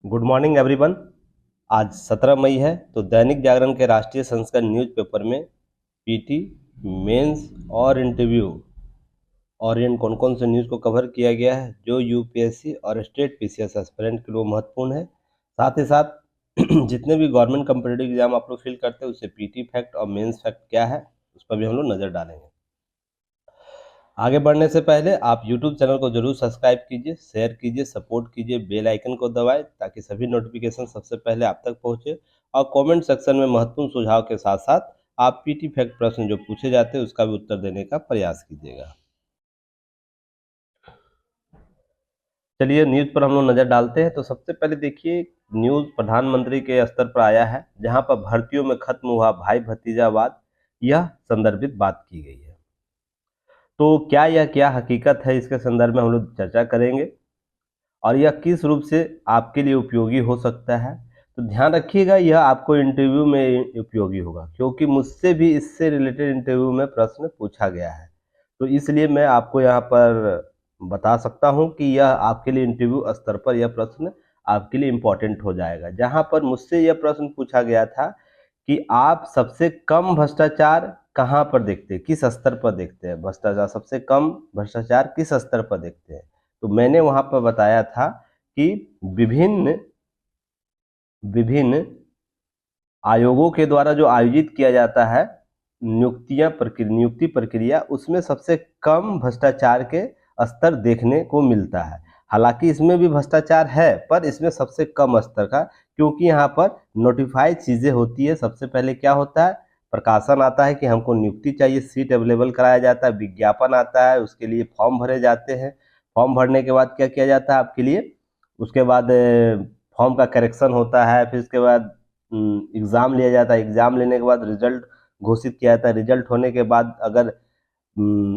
Good morning everyone. आज 17 मई है तो दैनिक जागरण के राष्ट्रीय संस्करण न्यूज़पेपर में पीटी, मेंस और इंटरव्यू और इन कौन कौन से न्यूज़ को कवर किया गया है जो यूपीएससी और स्टेट पीसीएस एस्पिरेंट के लिए महत्वपूर्ण है। साथ ही साथ जितने भी गवर्नमेंट कम्पिटिटिव एग्जाम आप लोग फिल करते हैं उससे पीटी फैक्ट और मेंस फैक्ट क्या है उस पर भी हम लोग नज़र डालेंगे। आगे बढ़ने से पहले आप YouTube चैनल को जरूर सब्सक्राइब कीजिए, शेयर कीजिए, सपोर्ट कीजिए, बेल आइकन को दबाएं ताकि सभी नोटिफिकेशन सबसे पहले आप तक पहुंचे। और कमेंट सेक्शन में महत्वपूर्ण सुझाव के साथ साथ आप पीटी फैक्ट प्रश्न जो पूछे जाते हैं उसका भी उत्तर देने का प्रयास कीजिएगा। चलिए न्यूज़ पर हम लोग नज़र डालते हैं। तो सबसे पहले देखिए, न्यूज़ प्रधानमंत्री के स्तर पर आया है जहां पर भर्तियों में खत्म हुआ भाई भतीजावाद, यह संदर्भित बात की गई है। तो क्या हकीकत है, इसके संदर्भ में हम लोग चर्चा करेंगे और यह किस रूप से आपके लिए उपयोगी हो सकता है। तो ध्यान रखिएगा, यह आपको इंटरव्यू में उपयोगी होगा क्योंकि मुझसे भी इससे रिलेटेड इंटरव्यू में प्रश्न पूछा गया है। तो इसलिए मैं आपको यहाँ पर बता सकता हूँ कि यह आपके लिए इंटरव्यू स्तर पर यह प्रश्न आपके लिए इम्पोर्टेंट हो जाएगा। जहाँ पर मुझसे यह प्रश्न पूछा गया था कि आप सबसे कम भ्रष्टाचार कहाँ पर देखते हैं, किस स्तर पर देखते हैं भ्रष्टाचार, सबसे कम भ्रष्टाचार किस स्तर पर देखते हैं। तो मैंने वहां पर बताया था कि विभिन्न विभिन्न आयोगों के द्वारा जो आयोजित किया जाता है नियुक्ति प्रक्रिया, उसमें सबसे कम भ्रष्टाचार के स्तर देखने को मिलता है। हालांकि इसमें भी भ्रष्टाचार है पर इसमें सबसे कम स्तर का, क्योंकि यहाँ पर नोटिफाइड चीजें होती है। सबसे पहले क्या होता है, प्रकाशन आता है कि हमको नियुक्ति चाहिए, सीट अवेलेबल कराया जाता है, विज्ञापन आता है, उसके लिए फॉर्म भरे जाते हैं। फॉर्म भरने के बाद क्या किया जाता है आपके लिए, उसके बाद फॉर्म का करेक्शन होता है, फिर उसके बाद एग्ज़ाम लिया जाता है। एग्ज़ाम लेने के बाद रिजल्ट घोषित किया जाता है। रिजल्ट होने के बाद अगर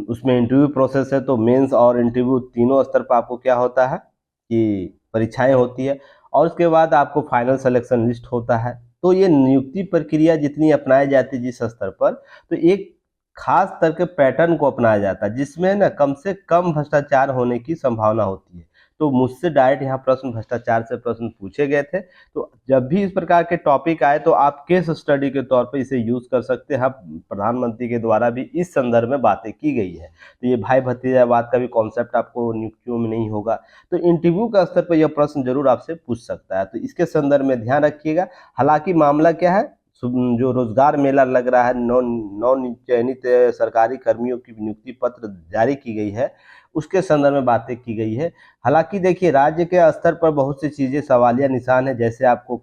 उसमें इंटरव्यू प्रोसेस है तो मेंस और इंटरव्यू तीनों स्तर पर आपको क्या होता है कि परीक्षाएं होती है और उसके बाद आपको फाइनल सिलेक्शन लिस्ट होता है। तो ये नियुक्ति प्रक्रिया जितनी अपनाई जाती है जिस स्तर पर, तो एक खास स्तर के पैटर्न को अपनाया जाता है जिसमें ना कम से कम भ्रष्टाचार होने की संभावना होती है। तो मुझसे डायरेक्ट यहाँ प्रश्न भ्रष्टाचार से प्रश्न पूछे गए थे। तो जब भी इस प्रकार के टॉपिक आए तो आप केस स्टडी के तौर पर इसे यूज कर सकते हैं। प्रधानमंत्री के द्वारा भी इस संदर्भ में बातें की गई है। तो ये भाई भतीजावाद का भी कॉन्सेप्ट आपको नियुक्तियों में नहीं होगा। तो इंटरव्यू का स्तर पर यह प्रश्न जरूर आपसे पूछ सकता है, तो इसके संदर्भ में ध्यान रखिएगा। हालांकि मामला क्या है, जो रोजगार मेला लग रहा है, नौ चयनित सरकारी कर्मियों की नियुक्ति पत्र जारी की गई है, उसके संदर्भ में बातें की गई है। हालांकि देखिए, राज्य के स्तर पर बहुत सी चीजें सवालिया निशान है। जैसे आपको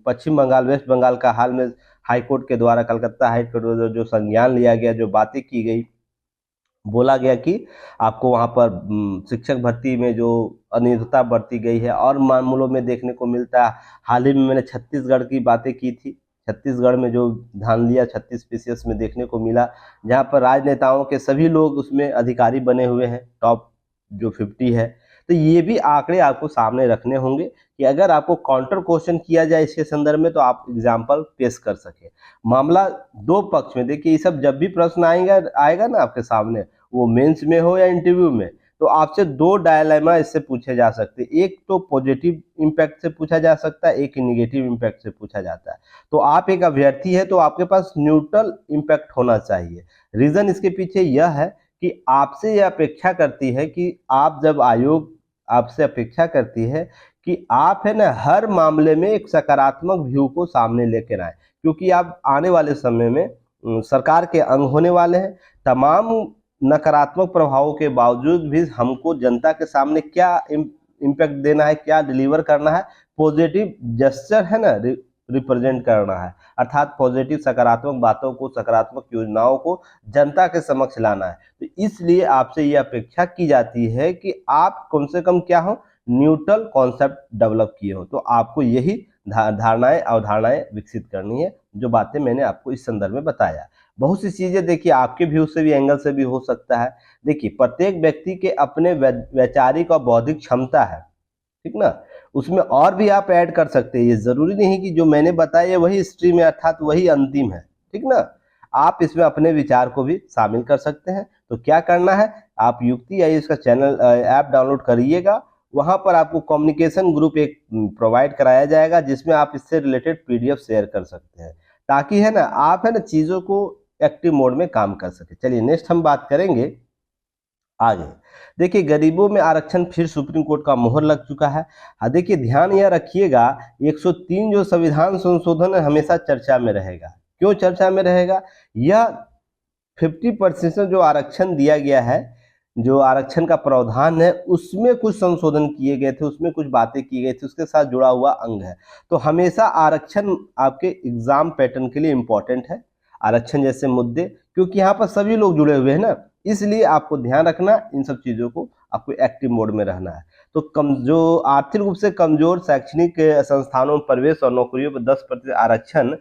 पश्चिम बंगाल, वेस्ट बंगाल का हाल में हाईकोर्ट के द्वारा, कलकत्ता हाईकोर्ट जो संज्ञान लिया गया, जो बातें की गई, बोला गया कि आपको वहां पर शिक्षक भर्ती में जो अनियमितता बरती गई है और मामलों में देखने को मिलता है। हाल ही में मैंने छत्तीसगढ़ की बातें की थी। छत्तीसगढ़ में जो धांधलिया 36 पीसीएस में देखने को मिला, जहां पर राजनेताओं के सभी लोग उसमें अधिकारी बने हुए हैं, टॉप जो 50 है। तो ये भी आंकड़े आपको सामने रखने होंगे कि अगर आपको काउंटर क्वेश्चन किया जाए इसके संदर्भ में तो आप एग्जाम्पल पेश कर सके। मामला दो पक्ष में, देखिए ये सब जब भी प्रश्न आएगा आएगा ना आपके सामने, वो मेंस में हो या इंटरव्यू में, तो आपसे दो डायलेमा इससे पूछे जा सकते हैं। एक तो पॉजिटिव इम्पैक्ट से पूछा जा सकता है, एक निगेटिव इम्पैक्ट से पूछा जाता है। तो आप एक अभ्यर्थी है तो आपके पास न्यूट्रल इम्पैक्ट होना चाहिए। रीजन इसके पीछे यह है कि आपसे यह अपेक्षा करती है कि आप जब आयोग आपसे अपेक्षा करती है कि आप है ना हर मामले में एक सकारात्मक व्यू को सामने लेकर आए, क्योंकि आप आने वाले समय में सरकार के अंग होने वाले हैं। तमाम नकारात्मक प्रभावों के बावजूद भी हमको जनता के सामने क्या इम्पैक्ट देना है, क्या डिलीवर करना है, पॉजिटिव जेस्चर है ना, रिप्रेजेंट करना है। अर्थात पॉजिटिव सकारात्मक बातों को, सकारात्मक योजनाओं को जनता के समक्ष लाना है। तो इसलिए आपसे ये अपेक्षा की जाती है कि आप कम से कम क्या हो, न्यूट्रल कॉन्सेप्ट डेवलप किए हो। तो आपको यही धारणाएं अवधारणाएं विकसित करनी है, जो बातें मैंने आपको इस संदर्भ में बताया। बहुत सी चीजें देखिए आपके व्यू से भी, एंगल से भी हो सकता है। देखिए प्रत्येक व्यक्ति के अपने वैचारिक और बौद्धिक क्षमता है, ठीक ना, उसमें और भी आप ऐड कर सकते हैं। ये जरूरी नहीं कि जो मैंने बताया वही स्ट्रीम है, अर्थात वही अंतिम है, ठीक ना। आप इसमें अपने विचार को भी शामिल कर सकते हैं। तो क्या करना है, आप युक्ति आई इसका चैनल ऐप डाउनलोड करिएगा, वहां पर आपको कम्युनिकेशन ग्रुप एक प्रोवाइड कराया जाएगा, जिसमें आप इससे रिलेटेड पीडीएफ शेयर कर सकते हैं, ताकि है ना आप है ना चीजों को एक्टिव मोड में काम कर सके। चलिए नेक्स्ट हम बात करेंगे आगे। देखिए गरीबों में आरक्षण फिर सुप्रीम कोर्ट का मोहर लग चुका है। देखिए ध्यान यह रखिएगा, 103 जो संविधान संशोधन है हमेशा चर्चा में रहेगा। क्यों चर्चा में रहेगा? यह 50% जो आरक्षण दिया गया है, जो आरक्षण का प्रावधान है, उसमें कुछ संशोधन किए गए थे, उसमें कुछ बातें की गई थी, उसके साथ जुड़ा हुआ अंग है। तो हमेशा आरक्षण आपके एग्जाम पैटर्न के लिए इंपॉर्टेंट है, आरक्षण जैसे मुद्दे, क्योंकि यहाँ पर सभी लोग जुड़े हुए हैं ना, इसलिए आपको ध्यान रखना, इन सब चीजों को आपको एक्टिव मोड में रहना है। तो जो आर्थिक रूप से कमजोर शैक्षणिक संस्थानों में प्रवेश और नौकरियों पर 10% आरक्षण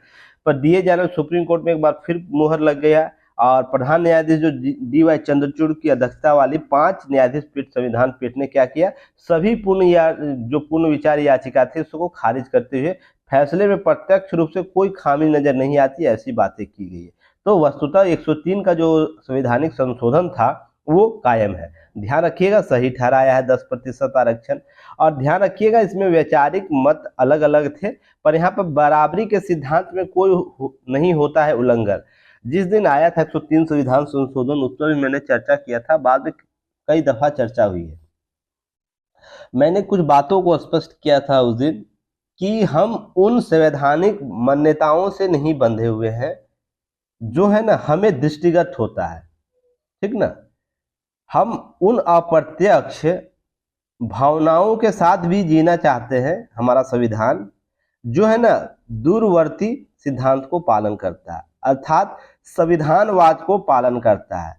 पर दिए जाने सुप्रीम कोर्ट में एक बार फिर मुहर लग गया। और प्रधान न्यायाधीश जो डी वाई चंद्रचूड़ की अध्यक्षता वाली 5 न्यायाधीश पीठ, संविधान पीठ ने क्या किया, सभी पूर्ण विचार याचिका थी उसको खारिज करते हुए फैसले में प्रत्यक्ष रूप से कोई खामी नजर नहीं आती, ऐसी बातें की गई है। तो वस्तुतः 103 का जो संवैधानिक संशोधन था वो कायम है। ध्यान रखिएगा, सही ठहराया है 10% आरक्षण। और ध्यान रखिएगा इसमें वैचारिक मत अलग अलग थे, पर यहाँ पर बराबरी के सिद्धांत में कोई नहीं होता है उल्लंघन। जिस दिन आया था 103 संविधान संशोधन, उस पर भी मैंने चर्चा किया था, बाद में कई दफा चर्चा हुई है। मैंने कुछ बातों को स्पष्ट किया था उस दिन कि हम उन संवैधानिक मान्यताओं से नहीं बंधे हुए हैं जो है ना हमें दृष्टिगत होता है, ठीक ना। हम उन अप्रत्यक्ष भावनाओं के साथ भी जीना चाहते हैं। हमारा संविधान जो है ना दूरवर्ती सिद्धांत को पालन करता है, अर्थात संविधानवाद को पालन करता है।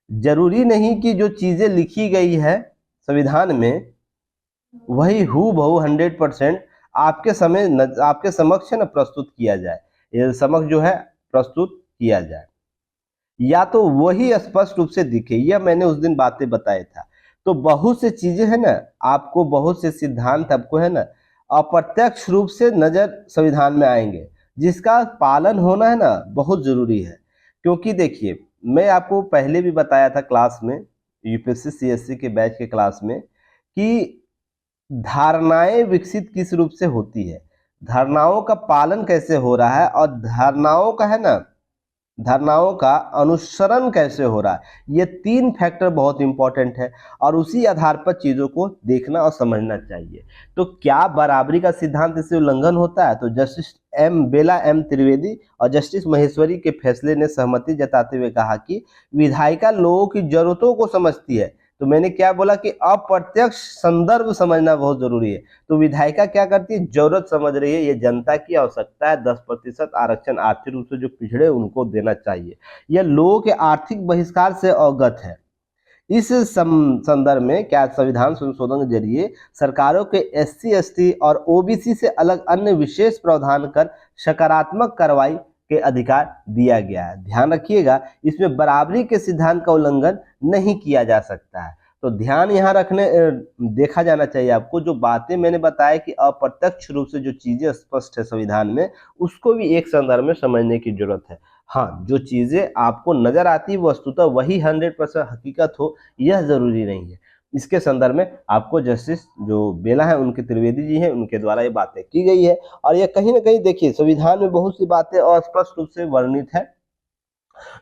जरूरी नहीं कि जो चीजें लिखी गई है संविधान में वही हूबहू 100% आपके समक्ष न प्रस्तुत किया जाए, ये समक्ष जो है प्रस्तुत किया जाए, या तो वही स्पष्ट रूप से दिखे। यह मैंने उस दिन बातें बताया था। तो बहुत से चीजें है ना, आपको बहुत से सिद्धांत आपको है ना अप्रत्यक्ष रूप से नजर संविधान में आएंगे, जिसका पालन होना है ना बहुत जरूरी है। क्योंकि देखिए मैं आपको पहले भी बताया था क्लास में, यूपीएससी सीएससी के बैच के क्लास में, कि धारणाएं विकसित किस रूप से होती है, धारणाओं का पालन कैसे हो रहा है, और धारणाओं का है ना धारणाओं का अनुसरण कैसे हो रहा है, ये 3 फैक्टर बहुत इंपॉर्टेंट है। और उसी आधार पर चीजों को देखना और समझना चाहिए। तो क्या बराबरी का सिद्धांत इससे उल्लंघन होता है? तो जस्टिस बेला एम त्रिवेदी और जस्टिस महेश्वरी के फैसले ने सहमति जताते हुए कहा कि विधायिका लोगों की जरूरतों को समझती है। तो मैंने क्या बोला कि अप्रत्यक्ष संदर्भ समझना बहुत जरूरी है। तो विधायिका क्या करती है, जरूरत समझ रही है, ये जनता की आवश्यकता है, 10% आरक्षण आर्थिक रूप से जो पिछड़े उनको देना चाहिए, यह लोगों के आर्थिक बहिष्कार से अवगत है। इस संदर्भ में क्या संविधान संशोधन के जरिए सरकारों के एससी एसटी और ओबीसी से अलग अन्य विशेष प्रावधान कर सकारात्मक कार्रवाई के अधिकार दिया गया है। ध्यान रखिएगा इसमें बराबरी के सिद्धांत का उल्लंघन नहीं किया जा सकता है। तो ध्यान यहाँ रखने देखा जाना चाहिए आपको, जो बातें मैंने बताया कि अप्रत्यक्ष रूप से जो चीजें स्पष्ट है संविधान में, उसको भी एक संदर्भ में समझने की जरूरत है। हाँ, जो चीजें आपको नजर आती वस्तुतः वही 100% हकीकत हो, यह जरूरी नहीं है। इसके संदर्भ में आपको जस्टिस जो बेला है, उनके त्रिवेदी जी हैं, उनके द्वारा ये बातें की गई है। और ये कहीं ना कहीं देखिए संविधान में बहुत सी बातें अस्पष्ट रूप से वर्णित है,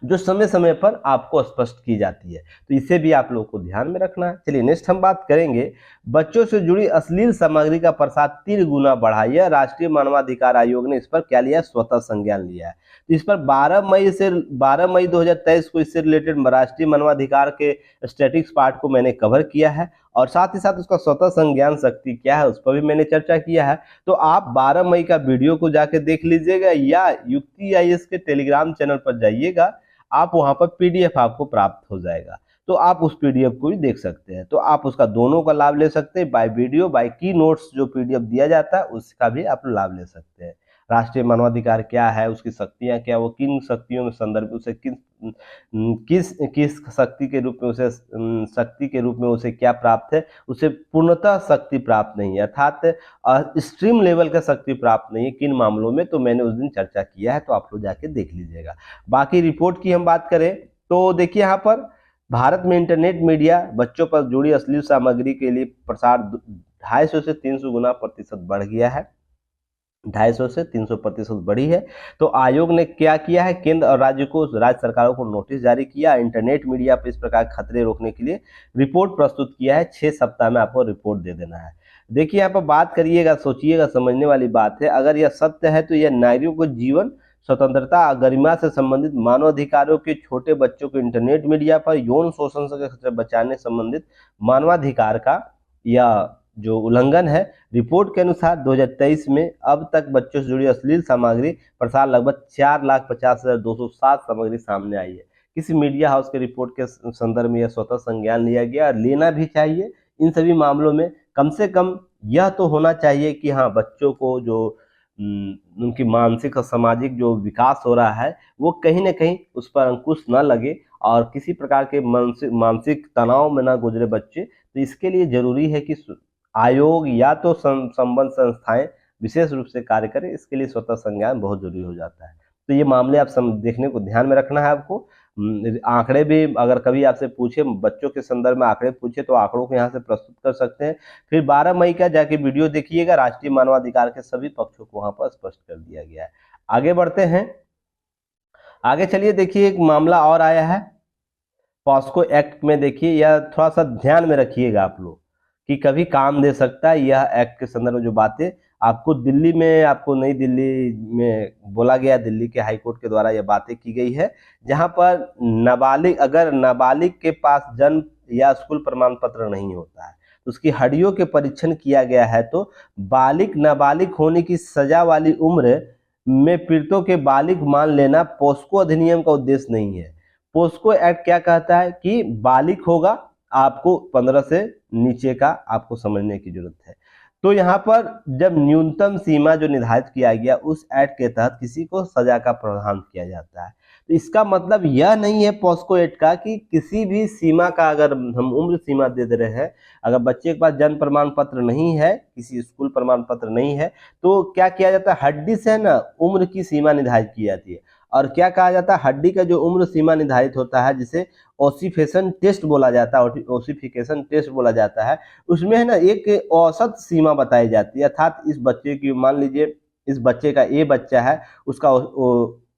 जो समय समय पर आपको स्पष्ट की जाती है। तो इसे भी आप लोगों को ध्यान में रखना है। चलिए नेक्स्ट हम बात करेंगे, बच्चों से जुड़ी अश्लील सामग्री का प्रसार 3 गुना बढ़ा। यह राष्ट्रीय मानवाधिकार आयोग ने इस पर क्या लिया, स्वतः संज्ञान लिया है। तो इस पर 12 मई 2023 को इससे रिलेटेड राष्ट्रीय मानवाधिकार के स्टैटिक्स पार्ट को मैंने कवर किया है, और साथ ही साथ उसका स्वतः संज्ञान शक्ति क्या है उस पर भी मैंने चर्चा किया है। तो आप 12 मई का वीडियो को जाके देख लीजिएगा, या युक्ति आईएएस के टेलीग्राम चैनल पर जाइएगा, आप वहां पर पीडीएफ आपको प्राप्त हो जाएगा। तो आप उस पीडीएफ को भी देख सकते हैं। तो आप उसका दोनों का लाभ ले सकते हैं, बाय वीडियो बाय की नोट्स जो पीडीएफ दिया जाता है उसका भी आप लाभ ले सकते हैं। राष्ट्रीय मानवाधिकार क्या है, उसकी शक्तियां क्या, वो किन शक्तियों में संदर्भ, उसे किस किस शक्ति के रूप में उसे शक्ति के रूप में उसे क्या प्राप्त है, उसे पूर्णतः शक्ति प्राप्त नहीं है, अर्थात स्ट्रीम लेवल का शक्ति प्राप्त नहीं है, किन मामलों में, तो मैंने उस दिन चर्चा किया है। तो आप लोग जाके देख लीजिएगा। बाकी रिपोर्ट की हम बात करें तो देखिए यहाँ पर भारत में इंटरनेट मीडिया बच्चों पर जुड़ी अश्लील सामग्री के लिए प्रसार 250 से 300 गुना प्रतिशत बढ़ गया है। 250 से 300% बढ़ी है। तो आयोग ने क्या किया है, केंद्र और राज्य सरकारों को नोटिस जारी किया। इंटरनेट मीडिया पर इस प्रकार खतरे रोकने के लिए रिपोर्ट प्रस्तुत किया है। 6 सप्ताह में आपको रिपोर्ट दे देना है। देखिए यहाँ पर बात करिएगा, सोचिएगा, समझने वाली बात है। अगर यह सत्य है तो यह नागरिकों को जीवन, स्वतंत्रता और गरिमा से संबंधित मानवाधिकारों के, छोटे बच्चों को इंटरनेट मीडिया पर यौन शोषण से बचाने संबंधित मानवाधिकार का या जो उल्लंघन है। रिपोर्ट के अनुसार 2023 में अब तक बच्चों से जुड़ी अश्लील सामग्री प्रसार लगभग 4,50,207 सामग्री सामने आई है। किसी मीडिया हाउस के रिपोर्ट के संदर्भ में यह स्वतः संज्ञान लिया गया और लेना भी चाहिए। इन सभी मामलों में कम से कम यह तो होना चाहिए कि हाँ, बच्चों को जो उनकी मानसिक और सामाजिक जो विकास हो रहा है वो कहीं ना कहीं उस पर अंकुश न लगे और किसी प्रकार के मानसिक तनाव में ना गुजरे बच्चे। तो इसके लिए जरूरी है कि आयोग या तो संबद्ध संस्थाएं विशेष रूप से कार्य करें। इसके लिए स्वतः संज्ञान बहुत जरूरी हो जाता है। तो ये मामले आप देखने को ध्यान में रखना है आपको। आंकड़े भी अगर कभी आपसे पूछे, बच्चों के संदर्भ में आंकड़े पूछे तो आंकड़ों को यहाँ से प्रस्तुत कर सकते हैं। फिर 12 मई का जाके वीडियो देखिएगा, राष्ट्रीय मानवाधिकार के सभी पक्षों को वहां पर स्पष्ट कर दिया गया है। आगे बढ़ते हैं, आगे चलिए। देखिए एक मामला और आया है पॉस्को एक्ट में। देखिए यह थोड़ा सा ध्यान में रखिएगा आप लोग कि कभी काम दे सकता है। यह एक्ट के संदर्भ में जो बातें आपको दिल्ली में, आपको नई दिल्ली में बोला गया, दिल्ली के हाई कोर्ट के द्वारा यह बातें की गई है, जहां पर नाबालिग, अगर नाबालिग के पास जन्म या स्कूल प्रमाण पत्र नहीं होता है तो उसकी हड्डियों के परीक्षण किया गया है तो बालिग नाबालिग होने की सजा वाली उम्र में पीड़ितों के बालिग मान लेना पोस्को अधिनियम का उद्देश्य नहीं है। पोस्को एक्ट क्या कहता है कि बालिग होगा, आपको 15 से नीचे का आपको समझने की जरूरत है। तो यहाँ पर जब न्यूनतम सीमा जो निर्धारित किया गया उस एक्ट के तहत किसी को सजा का प्रावधान किया जाता है। तो इसका मतलब यह नहीं है पॉस्को एक्ट का कि किसी भी सीमा का अगर हम उम्र सीमा दे दे रहे हैं, अगर बच्चे के पास जन्म प्रमाण पत्र नहीं है, किसी स्कूल प्रमाण पत्र नहीं है, तो क्या किया जाता है, हड्डी से ना उम्र की सीमा निर्धारित की जाती है। और क्या कहा जाता है, हड्डी का जो उम्र सीमा निर्धारित होता है जिसे ओसिफिकेशन टेस्ट बोला जाता है, ओसिफिकेशन टेस्ट बोला जाता है, उसमें है ना एक औसत सीमा बताई जाती है। अर्थात इस बच्चे की, मान लीजिए इस बच्चे का ए बच्चा है, उसका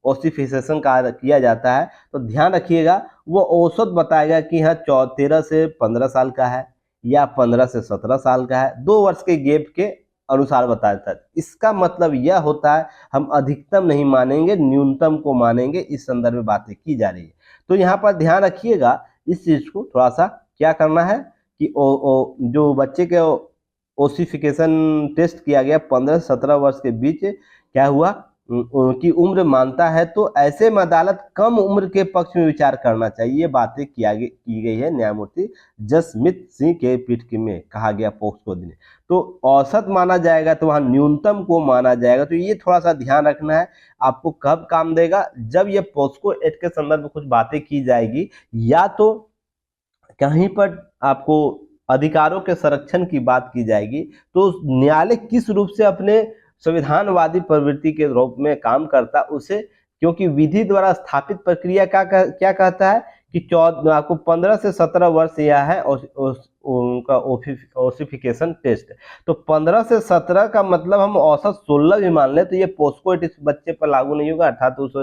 ओसिफिकेशन किया जाता है तो ध्यान रखिएगा वो औसत बताएगा कि हाँ 13 से 15 साल का है या 15 से 17 साल का है, 2 वर्ष के गैप के अनुसार बताया था। इसका मतलब यह होता है हम अधिकतम नहीं मानेंगे, न्यूनतम को मानेंगे। इस संदर्भ में बातें की जा रही है। तो यहाँ पर ध्यान रखिएगा इस चीज को, थोड़ा सा क्या करना है कि जो बच्चे के ओसिफिकेशन टेस्ट किया गया 15 से 17 वर्ष के बीच क्या हुआ की उम्र मानता है तो ऐसे में अदालत कम उम्र के पक्ष में विचार करना चाहिए। ये बातें की गई है न्यायमूर्ति जसमीत सिंह के पीठ में कहा गया पोक्सो ने। तो औसत माना जाएगा तो वहां न्यूनतम को माना जाएगा। तो ये थोड़ा सा ध्यान रखना है। आपको कब काम देगा, जब ये पोस्को एक्ट के संदर्भ में कुछ बातें की जाएगी या तो कहीं पर आपको अधिकारों के संरक्षण की बात की जाएगी तो न्यायालय किस रूप से अपने संविधानवादी प्रवृत्ति के रूप में काम करता उसे, क्योंकि विधि द्वारा स्थापित प्रक्रिया क्या कहता है कि आपको 15 से 17 वर्ष यह है उनका ओसिफिकेशन टेस्ट। तो 15 से 17 का मतलब हम औसत 16 भी मान ले तो ये पोस्को एक्ट इस बच्चे पर लागू नहीं होगा, अर्थात उस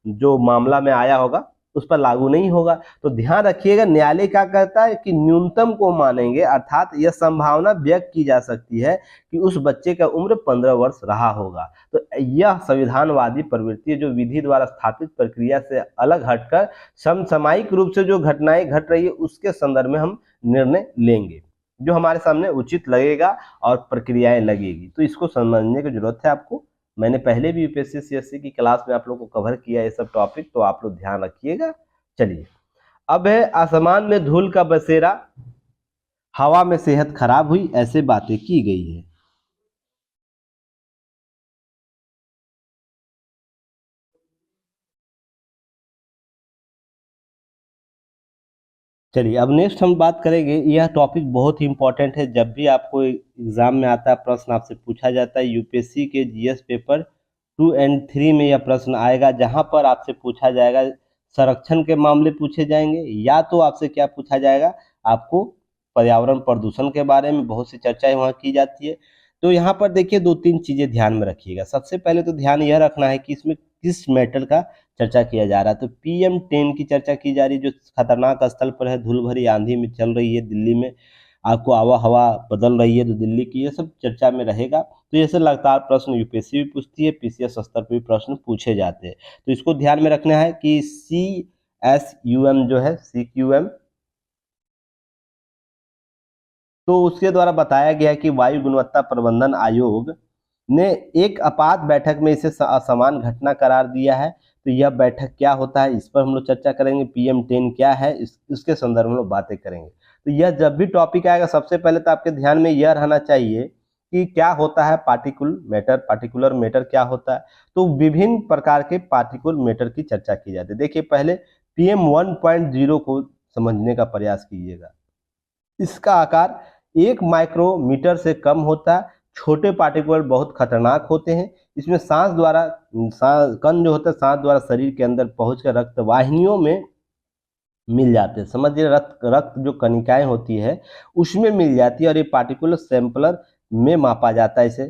जो मामला में आया होगा उस पर लागू नहीं होगा। तो ध्यान रखिएगा न्यायालय क्या कहता है कि न्यूनतम को मानेंगे, अर्थात यह संभावना व्यक्त की जा सकती है कि उस बच्चे का उम्र 15 वर्ष रहा होगा। तो यह संविधानवादी प्रवृत्ति जो विधि द्वारा स्थापित प्रक्रिया से अलग हटकर समसामयिक रूप से जो घटनाएं घट रही है उसके संदर्भ में हम निर्णय लेंगे जो हमारे सामने उचित लगेगा और प्रक्रियाएं लगेगी। तो इसको समझने की जरूरत है आपको। मैंने पहले भी यूपीएससी सीएससी की क्लास में आप लोगों को कवर किया ये सब टॉपिक, तो आप लोग ध्यान रखिएगा। चलिए अब है आसमान में धूल का बसेरा, हवा में सेहत खराब हुई, ऐसे बातें की गई है। चलिए अब नेक्स्ट हम बात करेंगे, यह टॉपिक बहुत ही इंपॉर्टेंट है। जब भी आपको एग्जाम में आता है, प्रश्न आपसे पूछा जाता है, यूपीएससी के जीएस पेपर 2 और 3 में यह प्रश्न आएगा जहां पर आपसे पूछा जाएगा संरक्षण के मामले पूछे जाएंगे, या तो आपसे क्या पूछा जाएगा, आपको पर्यावरण प्रदूषण के बारे में बहुत सी चर्चाएं वहाँ की जाती है। तो यहाँ पर देखिए 2-3 चीजें ध्यान में रखिएगा। सबसे पहले तो ध्यान यह रखना है कि इसमें किस मेटल का चर्चा किया जा रहा है। तो PM10 की चर्चा की जा रही है, जो खतरनाक स्थल पर है, धूल भरी आंधी में चल रही है दिल्ली में, आपको आवा हवा बदल रही है तो दिल्ली की, ये सब चर्चा में रहेगा। तो ये सब लगातार प्रश्न यूपीएससी भी पूछती है, पीसीएस स्तर पर भी प्रश्न पूछे जाते हैं। तो इसको ध्यान में रखना है कि CSUM जो है, CQM, तो उसके द्वारा बताया गया कि वायु गुणवत्ता प्रबंधन आयोग ने एक आपात बैठक में इसे असमान घटना करार दिया है। तो यह बैठक क्या होता है, इस पर हम लोग चर्चा करेंगे। PM10 क्या है, इसके संदर्भ में लोग बातें करेंगे। तो यह जब भी टॉपिक आएगा, सबसे पहले तो आपके ध्यान में यह रहना चाहिए कि क्या होता है पार्टिकुलर मैटर क्या होता है। तो विभिन्न प्रकार के पार्टिकुलर मैटर की चर्चा की जाती है। देखिए पहले PM1.0 को समझने का प्रयास कीजिएगा। इसका आकार 1 माइक्रोमीटर से कम होता है। छोटे पार्टिकल बहुत खतरनाक होते हैं। इसमें कण जो होता है सांस द्वारा शरीर के अंदर पहुंचकर रक्त वाहिनियों में मिल जाते हैं। समझिए रक्त जो कणिकाएं होती है उसमें मिल जाती है, और ये पार्टिकुलर सैंपलर में मापा जाता है। इसे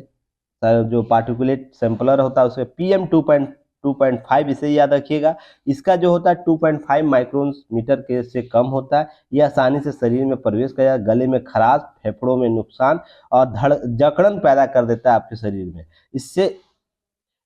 जो पार्टिकुलेट सैंपलर होता है उसमें PM2.5, इसे याद रखिएगा। इसका जो होता है 2.5 माइक्रोमीटर के से कम होता है। यह आसानी से शरीर में प्रवेश करेगा, गले में खराश, फेफड़ों में नुकसान और जकड़न पैदा कर देता है आपके शरीर में। इससे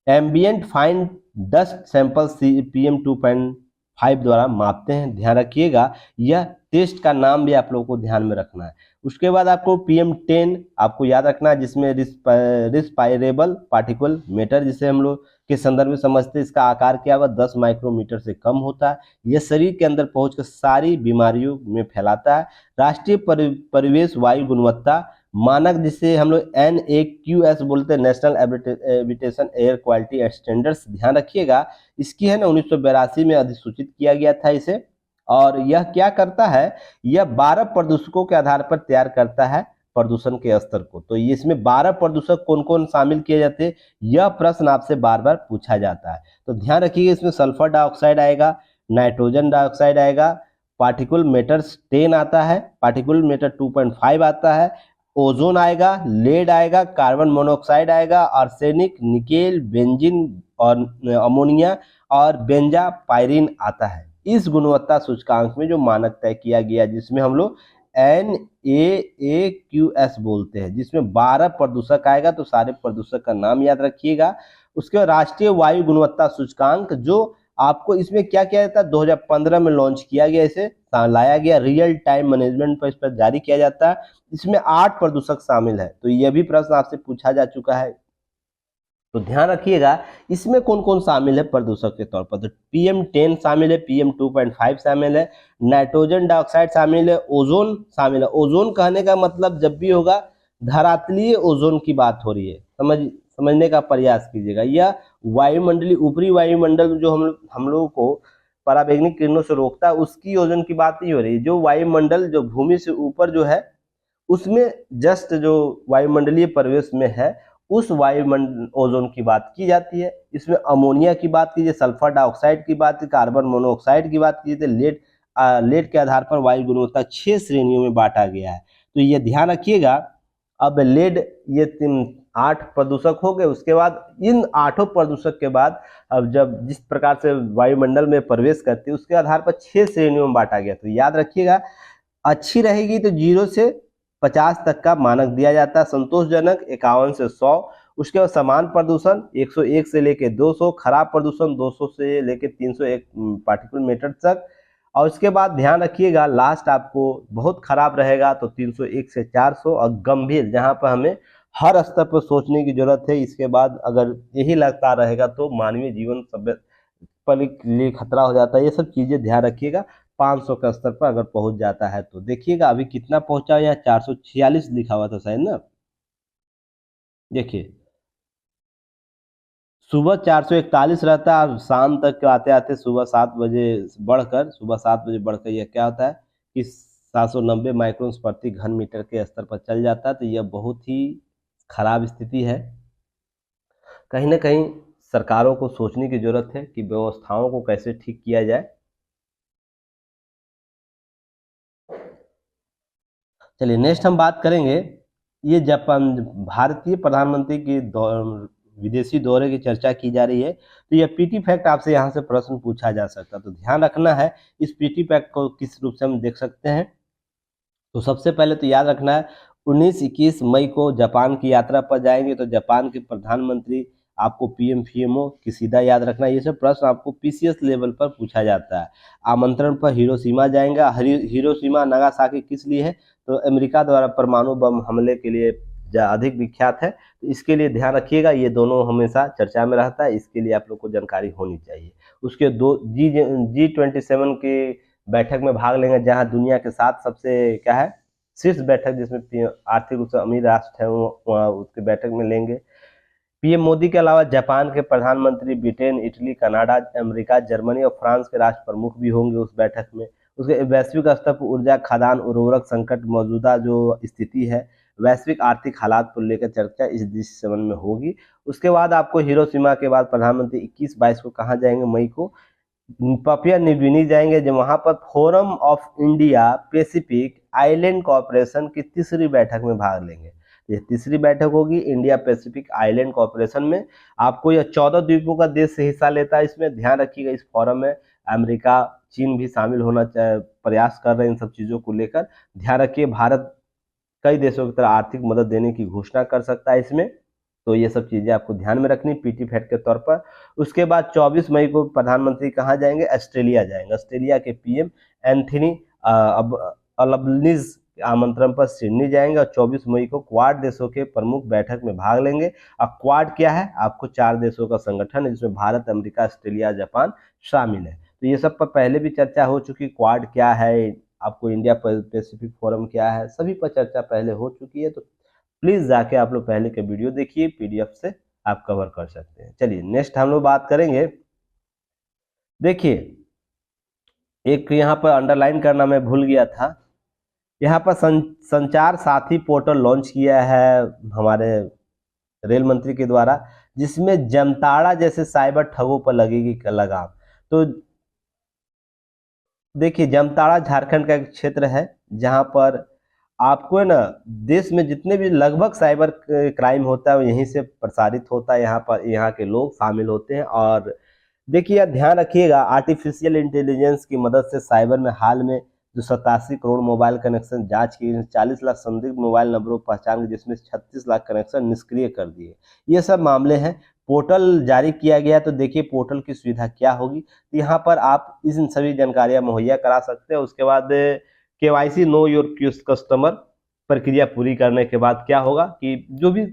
ambient fine dust sample PM2.5 द्वारा मापते हैं, ध्यान रखिएगा। यह टेस्ट का नाम भी आप लोगों को ध्यान में रखना है। उसके बाद आपको PM10 आपको याद रखना है, जिसमें रिस्पायरेबल पार्टिकल मैटर, जिसे हम लोग के संदर्भ में समझते हैं। इसका आकार क्या हुआ, 10 माइक्रोमीटर से कम होता है। यह शरीर के अंदर पहुंचकर सारी बीमारियों में फैलाता है। राष्ट्रीय परिवेश वायु गुणवत्ता मानक, जिसे हम लोग NAQS बोलते हैं, नेशनल एबिटेशन एयर क्वालिटी स्टैंडर्ड्स, ध्यान रखिएगा। इसकी है ना 1982 में अधिसूचित किया गया था इसे। और यह क्या करता है, यह 12 प्रदूषकों के आधार पर तैयार करता है प्रदूषण के स्तर को। तो इसमें 12 प्रदूषक कौन कौन शामिल किए जाते हैं, यह प्रश्न आपसे बार बार पूछा जाता है। तो ध्यान रखिएगा, इसमें सल्फर डाइऑक्साइड आएगा, नाइट्रोजन डाइऑक्साइड आएगा, पार्टिकल मैटर 10 आता है, पार्टिकल मैटर 2.5 आता है, ओजोन आएगा, लेड आएगा, कार्बन मोनोऑक्साइड आएगा, आर्सेनिक, निकेल, बेंजीन और अमोनिया और बेंजापाइरिन आता है। इस गुणवत्ता सूचकांक में जो मानक तय किया गया, जिसमें हम लोग NAAQS बोलते हैं, जिसमें 12 प्रदूषक आएगा। तो सारे प्रदूषक का नाम याद रखिएगा। उसके बाद राष्ट्रीय वायु गुणवत्ता सूचकांक, जो आपको इसमें क्या किया जाता है, 2015 में लॉन्च किया गया, इसे लाया गया, रियल टाइम मैनेजमेंट पर इस पर जारी किया जाता है। इसमें 8 प्रदूषक शामिल है। तो यह भी प्रश्न आपसे पूछा जा चुका है। तो ध्यान रखिएगा, इसमें कौन कौन शामिल है प्रदूषक के तौर पर। तो PM10 शामिल है, PM2.5 शामिल है, नाइट्रोजन डाइऑक्साइड शामिल है, ओजोन शामिल है। ओजोन कहने का मतलब जब भी होगा धरातलीय ओजोन की बात हो रही है, समझने का प्रयास कीजिएगा। यह वायुमंडलीय, ऊपरी वायुमंडल जो हम लोगों को पराबैंगनी किरणों से रोकता है, उसकी ओजोन की बात नहीं हो रही। जो वायुमंडल जो भूमि से ऊपर जो है, उसमें जस्ट जो वायुमंडलीय परिवेश में है, उस वायुमंडल ओजोन की बात की जाती है। इसमें अमोनिया की बात कीजिए, सल्फर डाइऑक्साइड की बात की, कार्बन मोनोऑक्साइड की बात कीजिए। लेड के आधार पर वायु गुणवत्ता 6 श्रेणियों में बांटा गया है। तो ये ध्यान रखिएगा। अब लेड, ये 8 प्रदूषक हो गए। उसके बाद इन 8 प्रदूषक के बाद अब जब जिस प्रकार से वायुमंडल में प्रवेश करती है, उसके आधार पर 6 श्रेणियों में बांटा गया। तो याद रखिएगा, अच्छी रहेगी तो 0 से 50 तक का मानक दिया जाता है, संतोषजनक 51 से 100। उसके बाद समान प्रदूषण 101 से लेके 200, खराब प्रदूषण 200 से लेके 301 पार्टिकल मीटर तक। और उसके बाद ध्यान रखिएगा, लास्ट आपको बहुत खराब रहेगा तो 301 से 400, और गंभीर, जहां पर हमें हर स्तर पर सोचने की जरूरत है। इसके बाद अगर यही लगता रहेगा तो मानवीय जीवन पर लिए खतरा हो जाता है। ये सब चीजें ध्यान रखिएगा। 500 के स्तर पर अगर पहुंच जाता है तो देखिएगा अभी कितना पहुंचा, यहाँ 446 लिखा हुआ था शायद ना। देखिए सुबह 441 रहता है, और शाम तक आते आते सुबह 7 बजे बढ़कर यह क्या होता है कि 790 माइक्रोन्स प्रति घन मीटर के स्तर पर चल जाता है। तो यह बहुत ही खराब स्थिति है। कहीं ना कहीं सरकारों को सोचने की जरूरत है कि व्यवस्थाओं को कैसे ठीक किया जाए। चलिए नेक्स्ट हम बात करेंगे, ये जापान भारतीय प्रधानमंत्री की विदेशी दौरे की चर्चा की जा रही है, तो यह पीटी फैक्ट आपसे यहाँ से प्रश्न पूछा जा सकता है, तो ध्यान रखना है इस पीटी फैक्ट को किस रूप से हम देख सकते हैं। तो सबसे पहले तो याद रखना है 19-21 मई को जापान की यात्रा पर जाएंगे, तो जापान के प्रधानमंत्री आपको पीएम फीएमओ की सीधा याद रखना है। ये सब प्रश्न आपको पीसीएस लेवल पर पूछा जाता है। आमंत्रण पर हिरोशिमा जाएंगे। हिरोशिमा नागासाकी किस लिए है, तो अमेरिका द्वारा परमाणु बम हमले के लिए अधिक विख्यात है, तो इसके लिए ध्यान रखिएगा। ये दोनों हमेशा चर्चा में रहता है, इसके लिए आप लोग को जानकारी होनी चाहिए। उसके दो G27 के बैठक में भाग लेंगे, जहां दुनिया के 7 सबसे क्या है शीर्ष बैठक, जिसमें आर्थिक रूप से अमीर राष्ट्र है वहाँ उसके बैठक में लेंगे। पीएम मोदी के अलावा जापान के प्रधानमंत्री Britain, Italy, Canada, America, Germany और फ्रांस के राष्ट्र प्रमुख भी होंगे उस बैठक में। उसके वैश्विक स्तर पर ऊर्जा, खाद्यान्न, उर्वरक संकट, मौजूदा जो स्थिति है, वैश्विक आर्थिक हालात को लेकर चर्चा इस G7 में होगी। उसके बाद आपको हिरोशिमा के बाद प्रधानमंत्री 21-22 को कहाँ जाएंगे, मई को पापुआ न्यू गिनी जाएंगे, जब वहां पर forum of India Pacific island cooperation की तीसरी बैठक में भाग लेंगे। ये तीसरी बैठक होगी इंडिया पैसिफिक आइलैंड कोऑपरेशन में। आपको यह 14 द्वीपों का देश से हिस्सा लेता है। इसमें ध्यान रखिएगा इस फोरम में अमेरिका, चीन भी शामिल होना प्रयास कर रहे हैं इन सब चीजों को लेकर। ध्यान रखिए भारत कई देशों की तरह आर्थिक मदद देने की घोषणा कर सकता है इसमें, तो ये सब चीजें आपको ध्यान में रखनी पीटी फैक्ट के तौर पर। उसके बाद 24 मई को प्रधानमंत्री कहाँ जाएंगे, ऑस्ट्रेलिया जाएंगे। ऑस्ट्रेलिया के पीएम एंथनी अल्बनीज आमंत्रण पर सिडनी जाएंगे और 24 मई को क्वाड देशों के प्रमुख बैठक में भाग लेंगे। अब क्वाड क्या है, आपको 4 देशों का संगठन है जिसमें भारत, अमेरिका, ऑस्ट्रेलिया, जापान शामिल है। तो ये सब पर पहले भी चर्चा हो चुकी, क्वाड क्या है, आपको इंडिया पैसिफिक फोरम क्या है, सभी पर चर्चा पहले हो चुकी है। तो प्लीज जाके आप लोग पहले के वीडियो देखिए, पीडीएफ से आप कवर कर सकते हैं। चलिए नेक्स्ट हम लोग बात करेंगे। देखिए एक यहाँ पर अंडरलाइन करना मैं भूल गया था, यहाँ पर संचार साथी पोर्टल लॉन्च किया है हमारे रेल मंत्री के द्वारा, जिसमें जामताड़ा जैसे साइबर ठगों पर लगेगी लगाम। तो देखिए जामताड़ा झारखंड का एक क्षेत्र है जहां पर आपको है ना देश में जितने भी लगभग साइबर क्राइम होता है वो यहीं से प्रसारित होता है। यहाँ पर यहाँ के लोग शामिल होते हैं। और देखिए ध्यान रखिएगा आर्टिफिशियल इंटेलिजेंस की मदद से साइबर में हाल में जो 87 करोड़ मोबाइल कनेक्शन जांच की, 40 लाख संदिग्ध मोबाइल नंबरों को पहचान के, जिसमें 36 लाख कनेक्शन निष्क्रिय कर दिए। ये सब मामले हैं। पोर्टल जारी किया गया, तो देखिए पोर्टल की सुविधा क्या होगी। तो यहाँ पर आप इन सभी जानकारियां मुहैया करा सकते हैं। उसके बाद केवाईसी नो योर कस्टमर प्रक्रिया पूरी करने के बाद क्या होगा कि जो भी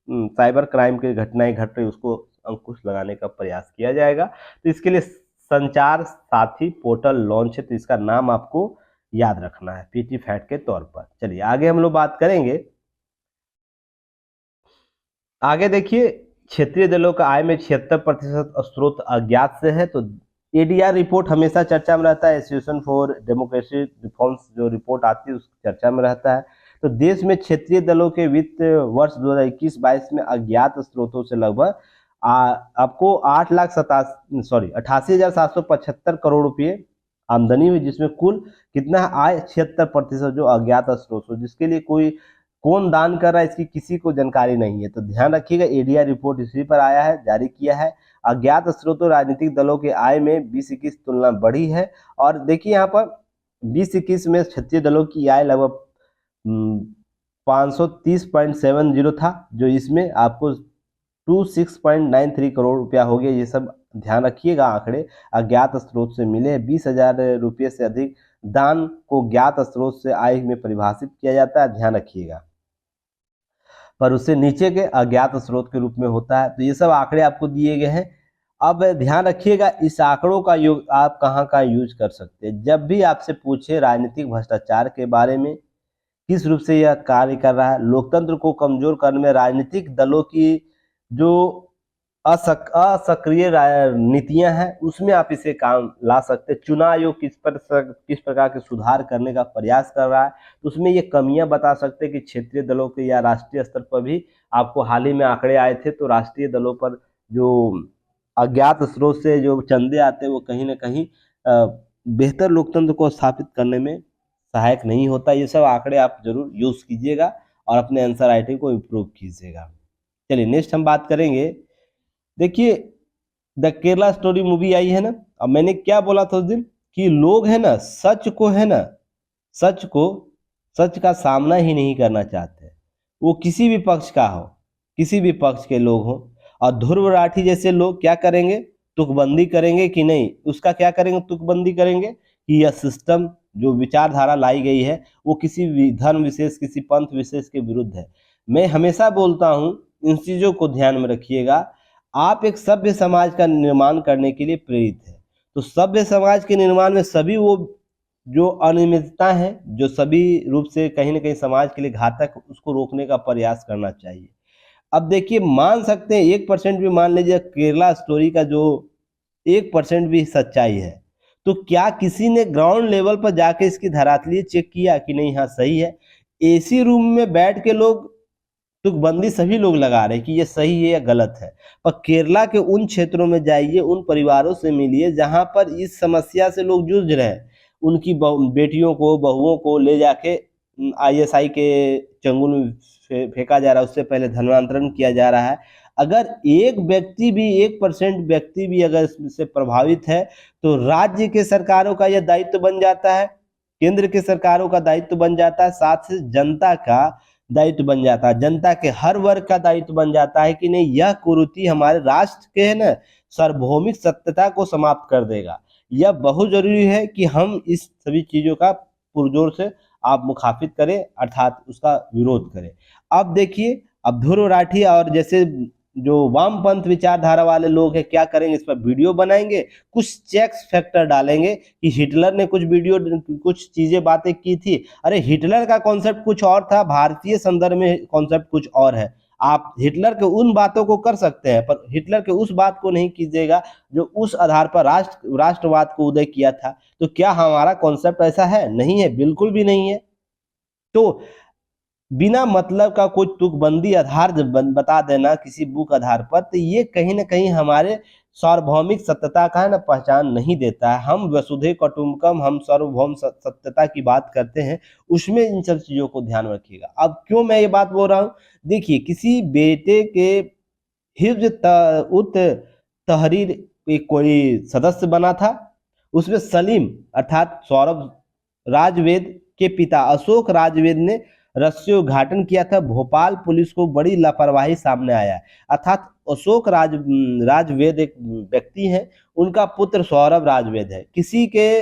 साइबर क्राइम की घटनाएं घट रही उसको अंकुश लगाने का प्रयास किया जाएगा। तो इसके लिए संचार साथी पोर्टल लॉन्च है, तो इसका नाम आपको याद रखना है पीटी फैक्ट के तौर पर। चलिए आगे हम लोग बात करेंगे। आगे देखिए क्षेत्रीय दलों का आय में 76% स्रोत अज्ञात से है। तो एडीआर रिपोर्ट हमेशा चर्चा में रहता है, एसोसिएशन फॉर डेमोक्रेसी रिफॉर्म्स जो रिपोर्ट आती है उस चर्चा में रहता है। तो देश में क्षेत्रीय दलों के वित्त वर्ष 2021-22 में अज्ञात स्रोतों से लगभग आपको 88,775 करोड़ रुपए आमदनी हुई, जिसमें कुल कितना आय 76% जो अज्ञात स्रोत हो, जिसके लिए कोई कौन दान कर रहा है इसकी किसी को जानकारी नहीं है। तो ध्यान रखिएगा एडीआर रिपोर्ट इसी पर आया है, जारी किया है। अज्ञात स्रोतों राजनीतिक दलों के आय में 20-21 तुलना बढ़ी है। और देखिए यहाँ पर 20-21 में क्षेत्रीय दलों की आय लगभग 530.70 था, जो इसमें आपको 26.93 करोड़ रुपया हो गया। ये सब ध्यान रखिएगा आंकड़े अज्ञात स्रोत से मिले। 20,000 रुपये से अधिक दान को ज्ञात स्रोत से आय में परिभाषित किया जाता है, ध्यान रखिएगा, पर उससे नीचे के अज्ञात स्रोत के रूप में होता है। तो ये सब आंकड़े आपको दिए गए हैं। अब ध्यान रखिएगा इस आंकड़ों का योग आप कहाँ यूज कर सकते हैं। जब भी आपसे पूछे राजनीतिक भ्रष्टाचार के बारे में, किस रूप से यह कार्य कर रहा है, लोकतंत्र को कमजोर करने में राजनीतिक दलों की जो असक्रिय नीतियां हैं उसमें आप इसे काम ला सकते हैं। चुनाव आयोग किस प्रकार के सुधार करने का प्रयास कर रहा है, तो उसमें ये कमियां बता सकते हैं कि क्षेत्रीय दलों के या राष्ट्रीय स्तर पर भी आपको हाल ही में आंकड़े आए थे, तो राष्ट्रीय दलों पर जो अज्ञात स्रोत से जो चंदे आते हैं वो कहीं ना कहीं बेहतर लोकतंत्र को स्थापित करने में सहायक नहीं होता। ये सब आंकड़े आप जरूर यूज कीजिएगा और अपने आंसर राइटिंग को इम्प्रूव कीजिएगा। चलिए नेक्स्ट हम बात करेंगे। देखिए द केरला स्टोरी मूवी आई है ना, अब मैंने क्या बोला था उस दिन कि लोग है ना सच को है ना सच को सच का सामना ही नहीं करना चाहते, वो किसी भी पक्ष का हो, किसी भी पक्ष के लोग हो। और ध्रुव राठी जैसे लोग क्या करेंगे, तुकबंदी करेंगे कि नहीं, उसका क्या करेंगे, तुकबंदी करेंगे कि यह सिस्टम जो विचारधारा लाई गई है वो किसी धर्म विशेष, किसी पंथ विशेष के विरुद्ध है। मैं हमेशा बोलता हूं इन चीजों को ध्यान में रखिएगा। आप एक सभ्य समाज का निर्माण करने के लिए प्रेरित है, तो सभ्य समाज के निर्माण में सभी वो जो अनियमितता है, जो सभी रूप से कहीं ना कहीं समाज के लिए घातक, उसको रोकने का प्रयास करना चाहिए। अब देखिए मान सकते हैं 1% भी, मान लीजिए केरला स्टोरी का जो 1% भी सच्चाई है, तो क्या किसी ने ग्राउंड लेवल पर जाके इसकी धरातलीय चेक किया कि नहीं हाँ सही है। एसी रूम में बैठ के लोग तुकबंदी सभी लोग लगा रहे हैं कि ये सही है या गलत है। पर केरला के उन क्षेत्रों में जाइए, उन परिवारों से मिलिए जहां पर इस समस्या से लोग जूझ रहे हैं, उनकी बेटियों को, बहुओं को ले जाके आईएसआई के चंगुल में फेंका जा रहा है, उससे पहले धर्मांतरण किया जा रहा है। अगर एक व्यक्ति भी, 1% व्यक्ति भी अगर इससे प्रभावित है, तो राज्य के सरकारों का यह दायित्व बन जाता है, केंद्र के सरकारों का दायित्व बन जाता है, साथ ही जनता का दायित्व बन जाता है, जनता के हर वर्ग का दायित्व बन जाता है कि नहीं यह कुरीति हमारे राष्ट्र के है ना सार्वभौमिक सत्यता को समाप्त कर देगा। यह बहुत जरूरी है कि हम इस सभी चीजों का पुरजोर से आप मुखाफित करें, अर्थात उसका विरोध करें। अब देखिए, अब ध्रुव राठी और जैसे जो वामपंथ विचारधारा वाले लोग हैं क्या करेंगे, इस पर वीडियो बनाएंगे, कुछ चेक्स फैक्टर डालेंगे कि हिटलर ने कुछ वीडियो, कुछ चीजें बातें की थी। अरे हिटलर का कॉन्सेप्ट कुछ और था, भारतीय संदर्भ में कॉन्सेप्ट कुछ और है। आप हिटलर के उन बातों को कर सकते हैं, पर हिटलर के उस बात को नहीं कीजिएगा जो उस आधार पर राष्ट्रवाद को उदय किया था। तो क्या हमारा कॉन्सेप्ट ऐसा है? नहीं है, बिल्कुल भी नहीं है। तो बिना मतलब का कोई तुकबंदी आधार बता देना किसी बुक आधार पर, तो ये कहीं ना कहीं हमारे सार्वभौमिक सत्यता का है ना पहचान नहीं देता है। हम वसुधैव कुटुंबकम, हम सार्वभौम सत्यता की बात करते हैं, उसमें इन सब चीजों को ध्यान रखिएगा। अब क्यों मैं ये बात बोल रहा हूँ, देखिए किसी बेटे के हिफ्ज उत तहरीर एक कोई सदस्य बना था, उसमें सलीम अर्थात सौरभ राजवेद के पिता अशोक राजवेद ने रस्योद्घाटन किया था। भोपाल पुलिस को बड़ी लापरवाही सामने आया, अर्थात अशोक राजवेद एक व्यक्ति है, उनका पुत्र सौरभ राजवेद है। किसी के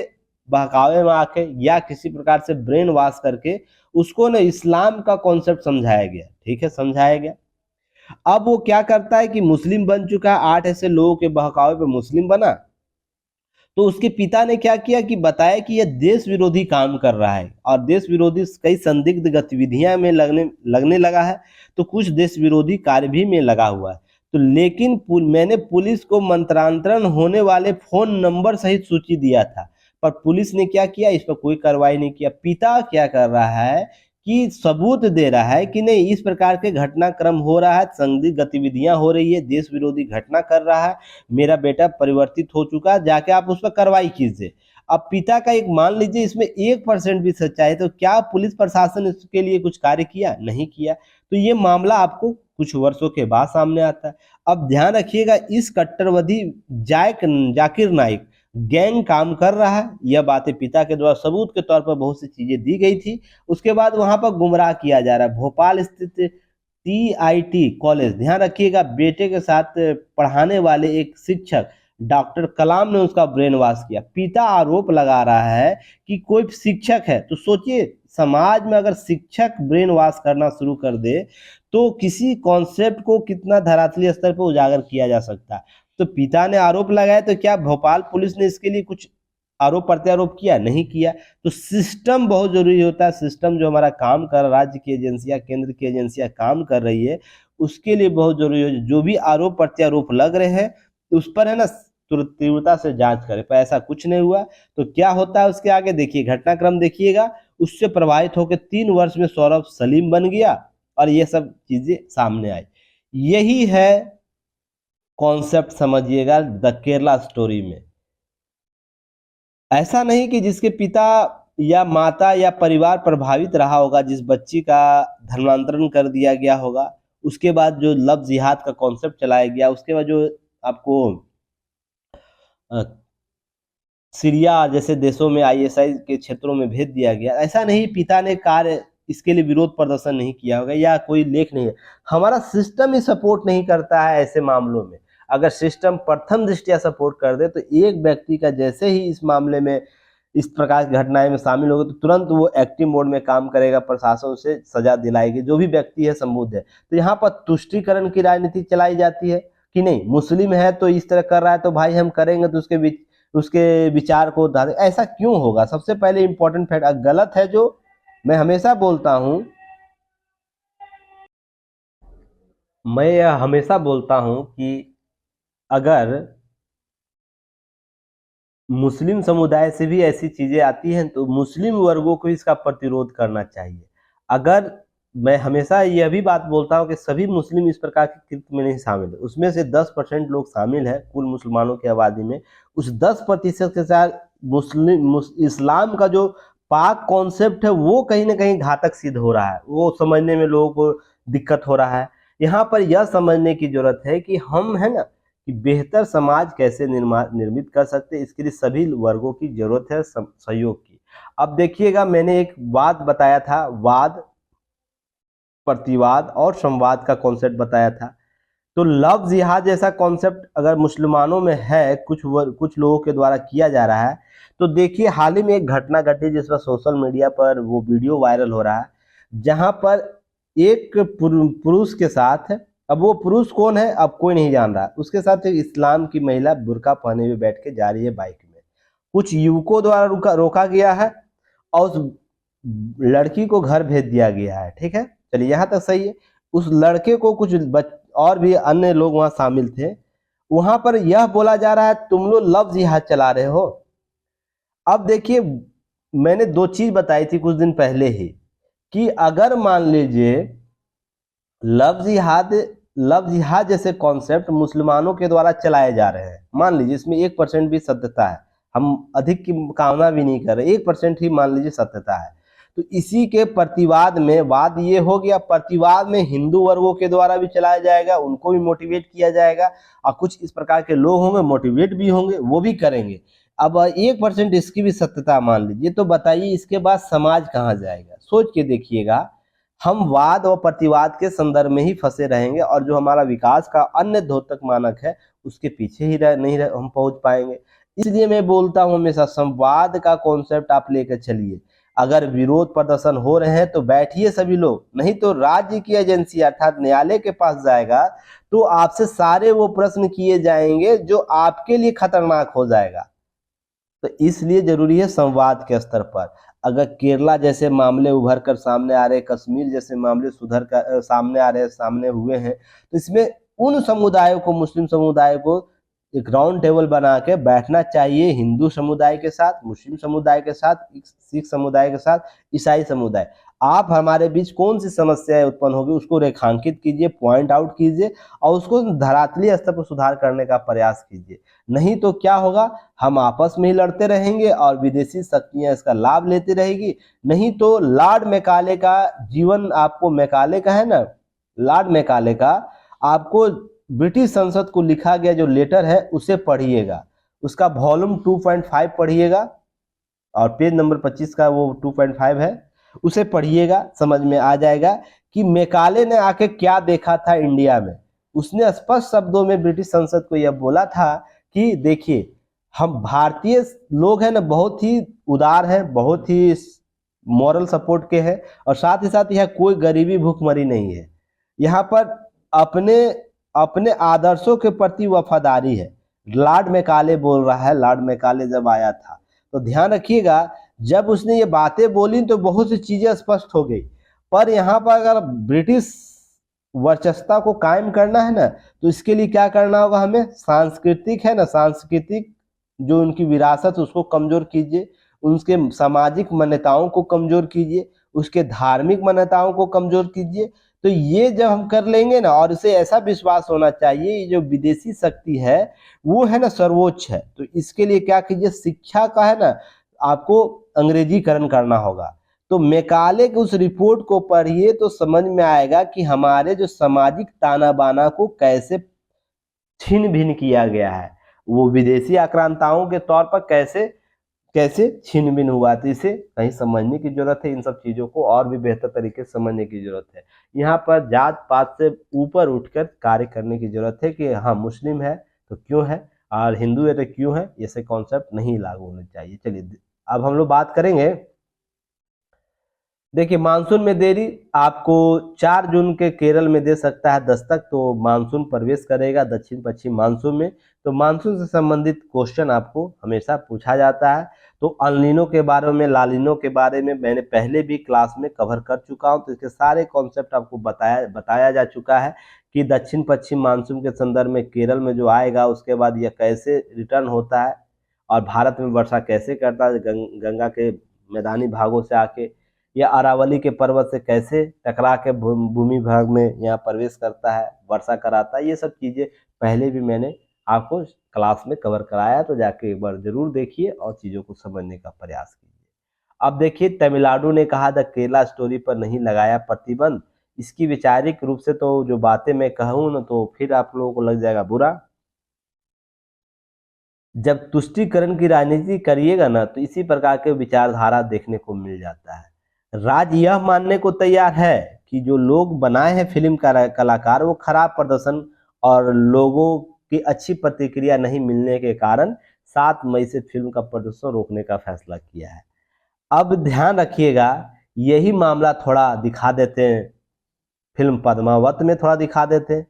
बहकावे में आके या किसी प्रकार से ब्रेन वॉश करके उसको ना इस्लाम का कॉन्सेप्ट समझाया गया, ठीक है, समझाया गया। अब वो क्या करता है कि मुस्लिम बन चुका है, 8 ऐसे लोगों के बहकावे पे मुस्लिम बना, तो उसके पिता ने क्या किया कि बताया कि यह देश विरोधी काम कर रहा है और देश विरोधी कई संदिग्ध गतिविधियां में लगने लगा है, तो कुछ देश विरोधी कार्य भी में लगा हुआ है। तो लेकिन मैंने पुलिस को मंत्रांतरण होने वाले फोन नंबर सहित सूची दिया था, पर पुलिस ने क्या किया, इस पर कोई कार्रवाई नहीं किया। पिता क्या कर रहा है कि सबूत दे रहा है कि नहीं इस प्रकार के घटनाक्रम हो रहा है, संदिग्ध गतिविधियां हो रही है, देश विरोधी घटना कर रहा है, मेरा बेटा परिवर्तित हो चुका है, जाके आप उस पर कार्रवाई कीजिए। अब पिता का एक, मान लीजिए इसमें 1% भी सच्चाई है, तो क्या पुलिस प्रशासन इसके लिए कुछ कार्य किया? नहीं किया। तो ये मामला आपको कुछ वर्षों के बाद सामने आता है। अब ध्यान रखिएगा, इस कट्टरवादी जाकिर नाइक गैंग काम कर रहा है, यह बातें पिता के द्वारा सबूत के तौर पर बहुत सी चीजें दी गई थी। उसके बाद वहां पर गुमराह किया जा रहा है। भोपाल स्थित टीआईटी कॉलेज, ध्यान रखिएगा, बेटे के साथ पढ़ाने वाले एक शिक्षक डॉक्टर कलाम ने उसका ब्रेन वॉश किया। पिता आरोप लगा रहा है कि कोई शिक्षक है, तो सोचिए समाज में अगर शिक्षक ब्रेन वॉश करना शुरू कर दे तो किसी कॉन्सेप्ट को कितना धरातलीय स्तर पर उजागर किया जा सकता है। तो पिता ने आरोप लगाया, तो क्या भोपाल पुलिस ने इसके लिए कुछ आरोप प्रत्यारोप किया? नहीं किया। तो सिस्टम बहुत जरूरी होता है। सिस्टम जो हमारा काम कर, राज्य की एजेंसियां, केंद्र की एजेंसियां काम कर रही है, उसके लिए बहुत जरूरी है जो भी आरोप प्रत्यारोप लग रहे हैं उस पर है ना तुरंत तीव्रता से जांच करें। पर ऐसा कुछ नहीं हुआ, तो क्या होता है उसके आगे देखिए, घटनाक्रम देखिएगा। उससे प्रभावित होकर 3 वर्ष में सौरभ सलीम बन गया और ये सब चीजें सामने आई। यही है कॉन्सेप्ट, समझिएगा द केरला स्टोरी में। ऐसा नहीं कि जिसके पिता या माता या परिवार प्रभावित रहा होगा, जिस बच्ची का धर्मांतरण कर दिया गया होगा, उसके बाद जो लव जिहाद का कॉन्सेप्ट चलाया गया, उसके बाद जो आपको अ, सीरिया जैसे देशों में आईएसआई के क्षेत्रों में भेज दिया गया। ऐसा नहीं पिता ने कार्य इसके लिए विरोध प्रदर्शन नहीं किया होगा या कोई लेख नहीं है, हमारा सिस्टम ही सपोर्ट नहीं करता है ऐसे मामलों में। अगर सिस्टम प्रथम दृष्टया सपोर्ट कर दे तो एक व्यक्ति का जैसे ही इस मामले में इस प्रकार की घटनाएं में शामिल होगा तो तुरंत वो एक्टिव मोड में काम करेगा, प्रशासन उसे सजा दिलाएगी, जो भी व्यक्ति है संबुद्ध है। तो यहाँ पर तुष्टीकरण की राजनीति चलाई जाती है कि नहीं, मुस्लिम है तो इस तरह कर रहा है तो भाई हम करेंगे, तो उसके विचार को ऐसा क्यों होगा। सबसे पहले इंपॉर्टेंट फैक्ट गलत है, जो मैं हमेशा बोलता हूं, कि अगर मुस्लिम समुदाय से भी ऐसी चीजें आती हैं तो मुस्लिम वर्गों को इसका प्रतिरोध करना चाहिए। अगर मैं हमेशा यह भी बात बोलता हूं कि सभी मुस्लिम इस प्रकार के कृत्य में नहीं शामिल है, उसमें से 10% लोग शामिल हैं कुल मुसलमानों की आबादी में। उस 10% के साथ इस्लाम का जो पाक कॉन्सेप्ट है वो कहीं ना कहीं घातक सिद्ध हो रहा है, वो समझने में लोगों को दिक्कत हो रहा है। यहाँ पर यह समझने की जरूरत है कि हम है ना कि बेहतर समाज कैसे निर्मित कर सकते हैं, इसके लिए सभी वर्गों की जरूरत है सहयोग की। अब देखिएगा, मैंने एक बात बताया था, वाद प्रतिवाद और संवाद का कॉन्सेप्ट बताया था। तो लव जिहाद जैसा कॉन्सेप्ट अगर मुसलमानों में है, कुछ लोगों के द्वारा किया जा रहा है, तो देखिए हाल ही में एक घटना घटी जिस पर सोशल मीडिया पर वो वीडियो वायरल हो रहा है, जहां पर एक पुरुष के साथ, अब वो पुरुष कौन है अब कोई नहीं जान रहा, उसके साथ एक इस्लाम की महिला बुर्का पहने हुए बैठ के जा रही है बाइक में। कुछ युवकों द्वारा रोका गया है और उस लड़की को घर भेज दिया गया है। ठीक है, चलिए यहाँ तक सही है। उस लड़के को कुछ और भी अन्य लोग वहां शामिल थे, वहां पर यह बोला जा रहा है तुम लोग लव जिहाद चला रहे हो। अब देखिए, मैंने दो चीज बताई थी कुछ दिन पहले ही कि अगर मान लीजिए लव जिहाद जैसे कॉन्सेप्ट मुसलमानों के द्वारा चलाए जा रहे हैं, मान लीजिए इसमें 1% भी सत्यता है, हम अधिक की कामना भी नहीं कर रहे, 1% ही मान लीजिए सत्यता है, तो इसी के प्रतिवाद में, वाद ये हो गया, प्रतिवाद में हिंदू वर्गों के द्वारा भी चलाया जाएगा, उनको भी मोटिवेट किया जाएगा, और कुछ इस प्रकार के लोग होंगे मोटिवेट भी होंगे, वो भी करेंगे। अब 1% इसकी भी सत्यता मान लीजिए, तो बताइए इसके बाद समाज कहाँ जाएगा। सोच के देखिएगा, हम वाद और प्रतिवाद के संदर्भ में ही फंसे रहेंगे और जो हमारा विकास का अन्य द्योतक मानक है उसके पीछे ही हम पहुंच पाएंगे। इसलिए मैं बोलता हूं हमेशा संवाद का कॉन्सेप्ट आप लेकर चलिए। अगर विरोध प्रदर्शन हो रहे हैं तो बैठिए सभी लोग, नहीं तो राज्य की एजेंसी अर्थात न्यायालय के पास जाएगा तो आपसे सारे वो प्रश्न किए जाएंगे जो आपके लिए खतरनाक हो जाएगा। तो इसलिए जरूरी है संवाद के स्तर पर। अगर केरला जैसे मामले उभर कर सामने आ रहे, कश्मीर जैसे मामले सुधर कर सामने आ रहे, सामने हुए हैं, तो इसमें उन समुदायों को, मुस्लिम समुदाय को एक राउंड टेबल बना के बैठना चाहिए, हिंदू समुदाय के साथ, मुस्लिम समुदाय के साथ, सिख समुदाय के साथ, ईसाई समुदाय। आप हमारे बीच कौन सी समस्याएं उत्पन्न होगी उसको रेखांकित कीजिए, पॉइंट आउट कीजिए और उसको धरातलीय स्तर पर सुधार करने का प्रयास कीजिए। नहीं तो क्या होगा, हम आपस में ही लड़ते रहेंगे और विदेशी शक्तियां इसका लाभ लेती रहेगी। नहीं तो लॉर्ड मैकाले का जीवन, आपको मैकाले का है ना, लॉर्ड मैकाले का आपको ब्रिटिश संसद को लिखा गया जो लेटर है उसे पढ़िएगा, उसका वॉल्यूम 2.5 पढ़िएगा और पेज नंबर 25 का वो 2.5 है, उसे पढ़िएगा, समझ में आ जाएगा कि मैकाले ने आके क्या देखा था इंडिया में। उसने स्पष्ट शब्दों में ब्रिटिश संसद को यह बोला था कि देखिए हम भारतीय लोग हैं ना बहुत ही उदार हैं, बहुत ही मॉरल सपोर्ट के हैं और साथ ही साथ यह कोई गरीबी भूखमरी नहीं है, यहाँ पर अपने अपने आदर्शों के प्रति वफादारी है। लॉर्ड मैकाले बोल रहा है, लॉर्ड मैकाले जब आया था तो ध्यान रखिएगा, जब उसने ये बातें बोली तो बहुत सी चीजें स्पष्ट हो गई, पर यहाँ पर अगर ब्रिटिश वर्चस्वता को कायम करना है ना तो इसके लिए क्या करना होगा, हमें सांस्कृतिक है ना, सांस्कृतिक जो उनकी विरासत उसको कमजोर कीजिए, उनके सामाजिक मान्यताओं को कमजोर कीजिए, उसके धार्मिक मान्यताओं को कमजोर कीजिए। तो ये जब हम कर लेंगे ना, और इसे ऐसा विश्वास होना चाहिए ये जो विदेशी शक्ति है वो है ना सर्वोच्च है, तो इसके लिए क्या कीजिए, शिक्षा का है ना आपको अंग्रेजीकरण करना होगा। तो मैकाले की उस रिपोर्ट को पढ़िए तो समझ में आएगा कि हमारे जो सामाजिक ताना बाना को कैसे छीन भिन किया गया है, वो विदेशी आक्रांताओं के तौर पर कैसे कैसे छीन भिन हुआ। तो इसे कहीं समझने की जरूरत है, इन सब चीजों को और भी बेहतर तरीके से समझने की जरूरत है। यहाँ पर जात पात से ऊपर उठकर कार्य करने की जरूरत है कि हाँ मुस्लिम है तो क्यों है और हिंदू है तो क्यों है, ऐसे कॉन्सेप्ट नहीं लागू होने चाहिए। चलिए अब हम लोग बात करेंगे। देखिए मानसून में देरी आपको 4 जून के केरल में दे सकता है दस्तक, तो मानसून प्रवेश करेगा दक्षिण पश्चिम मानसून में। तो मानसून से संबंधित क्वेश्चन आपको हमेशा पूछा जाता है। तो अल्नीनो के बारे में, लालिनो के बारे में मैंने पहले भी क्लास में कवर कर चुका हूं, तो इसके सारे कॉन्सेप्ट आपको बताया जा चुका है कि दक्षिण पश्चिम मानसून के संदर्भ में केरल में जो आएगा उसके बाद यह कैसे रिटर्न होता है और भारत में वर्षा कैसे करता है, गंगा के मैदानी भागों से आके या अरावली के पर्वत से कैसे टकरा के भूमि भाग में यहाँ प्रवेश करता है, वर्षा कराता है। ये सब चीजें पहले भी मैंने आपको क्लास में कवर कराया, तो जाके एक बार जरूर देखिए और चीजों को समझने का प्रयास कीजिए। अब देखिए तमिलनाडु ने कहा द केरला स्टोरी पर नहीं लगाया प्रतिबंध। इसकी वैचारिक रूप से तो जो बातें मैं कहूँ ना तो फिर आप लोगों को लग जाएगा बुरा। जब तुष्टीकरण की राजनीति करिएगा ना तो इसी प्रकार के विचारधारा देखने को मिल जाता है। राज्य यह मानने को तैयार है कि जो लोग बनाए हैं फिल्म का कलाकार वो खराब प्रदर्शन और लोगों की अच्छी प्रतिक्रिया नहीं मिलने के कारण 7 मई से फिल्म का प्रदर्शन रोकने का फैसला किया है। अब ध्यान रखिएगा, यही मामला थोड़ा दिखा देते हैं फिल्म पद्मावत में, थोड़ा दिखा देते हैं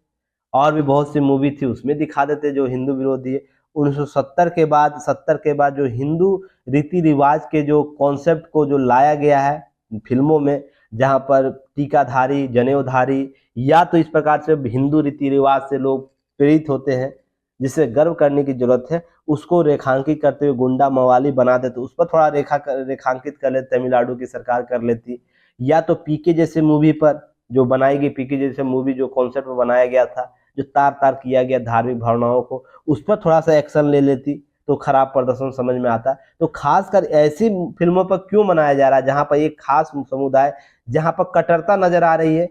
और भी बहुत सी मूवी थी उसमें दिखा देते जो हिंदू विरोधी है। 1970 के बाद 70 के बाद जो हिंदू रीति रिवाज के जो कॉन्सेप्ट को जो लाया गया है फिल्मों में, जहाँ पर टीकाधारी जनेऊधारी या तो इस प्रकार से हिंदू रीति रिवाज से लोग प्रेरित होते हैं जिससे गर्व करने की जरूरत है, उसको रेखांकित करते हुए गुंडा मवाली बना देते, उस पर थोड़ा रेखांकित कर लेते, तमिलनाडु की सरकार कर लेती। या तो पीके जैसे मूवी पर जो बनाई गई, पीके जैसे मूवी जो कॉन्सेप्ट बनाया गया था, जो तार तार किया गया धार्मिक भावनाओं को, उस पर थोड़ा सा एक्शन ले लेती तो खराब प्रदर्शन समझ में आता। तो खासकर ऐसी फिल्मों पर क्यों बनाया जा रहा है जहां पर एक खास समुदाय, जहां पर कट्टरता नजर आ रही है।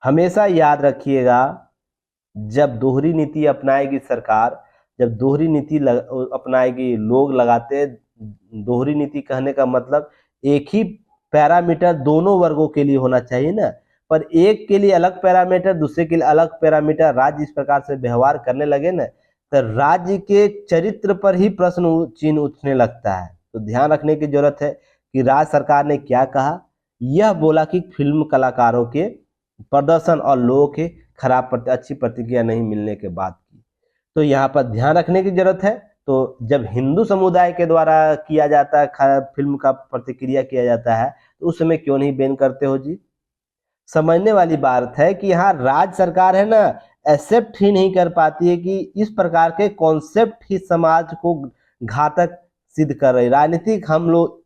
हमेशा याद रखिएगा, जब दोहरी नीति अपनाएगी सरकार, जब दोहरी नीति अपनाएगी, लोग लगाते, दोहरी नीति कहने का मतलब एक ही पैरामीटर दोनों वर्गों के लिए होना चाहिए ना, पर एक के लिए अलग पैरामीटर, दूसरे के लिए अलग पैरामीटर, राज्य इस प्रकार से व्यवहार करने लगे ना तो राज्य के चरित्र पर ही प्रश्न चिन्ह उठने लगता है। तो ध्यान रखने की जरूरत है कि राज्य सरकार ने क्या कहा। यह बोला कि फिल्म कलाकारों के प्रदर्शन और लोगों के खराब अच्छी प्रतिक्रिया नहीं मिलने के बाद की। तो यहाँ पर ध्यान रखने की जरूरत है। तो जब हिंदू समुदाय के द्वारा किया जाता है, फिल्म का प्रतिक्रिया किया जाता है, तो उस समय क्यों नहीं बैन करते हो जी। समझने वाली बात है कि यहाँ राज्य सरकार है ना, एक्सेप्ट ही नहीं कर पाती है कि इस प्रकार के कॉन्सेप्ट ही समाज को घातक सिद्ध कर रहे। राजनीतिक हम लोग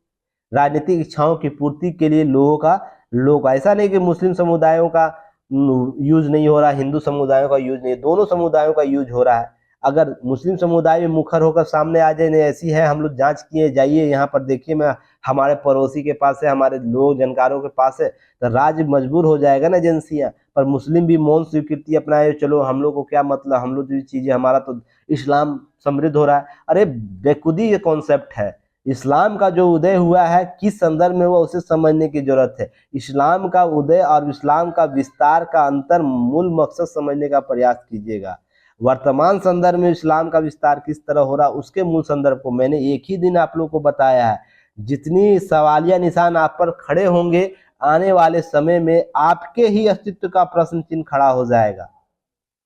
राजनीतिक इच्छाओं की पूर्ति के लिए लोग ऐसा नहीं कि मुस्लिम समुदायों का यूज नहीं हो रहा, हिंदू समुदायों का यूज नहीं, दोनों समुदायों का यूज हो रहा है। अगर मुस्लिम समुदाय में मुखर होकर सामने आ जाए नहीं ऐसी है, हम लोग जांच किए, जाइए यहाँ पर देखिए, मैं हमारे पड़ोसी के पास है, हमारे लोग जानकारों के पास है, तो राज्य मजबूर हो जाएगा ना एजेंसियां। पर मुस्लिम भी मौन स्वीकृति अपनाए, चलो हम लोग को क्या मतलब, हम लोग जो चीजें, हमारा तो इस्लाम समृद्ध हो रहा है। अरे बेखुदी ये कॉन्सेप्ट है। इस्लाम का जो उदय हुआ है किस संदर्भ में हुआ उसे समझने की जरूरत है। इस्लाम का उदय और इस्लाम का विस्तार का अंतर मूल मकसद समझने का प्रयास कीजिएगा। वर्तमान संदर्भ में इस्लाम का विस्तार किस तरह हो रहा उसके मूल संदर्भ को मैंने एक ही दिन आप लोगों को बताया है। जितनी सवालिया निशान आप पर खड़े होंगे, आने वाले समय में आपके ही अस्तित्व का प्रश्न चिन्ह खड़ा हो जाएगा।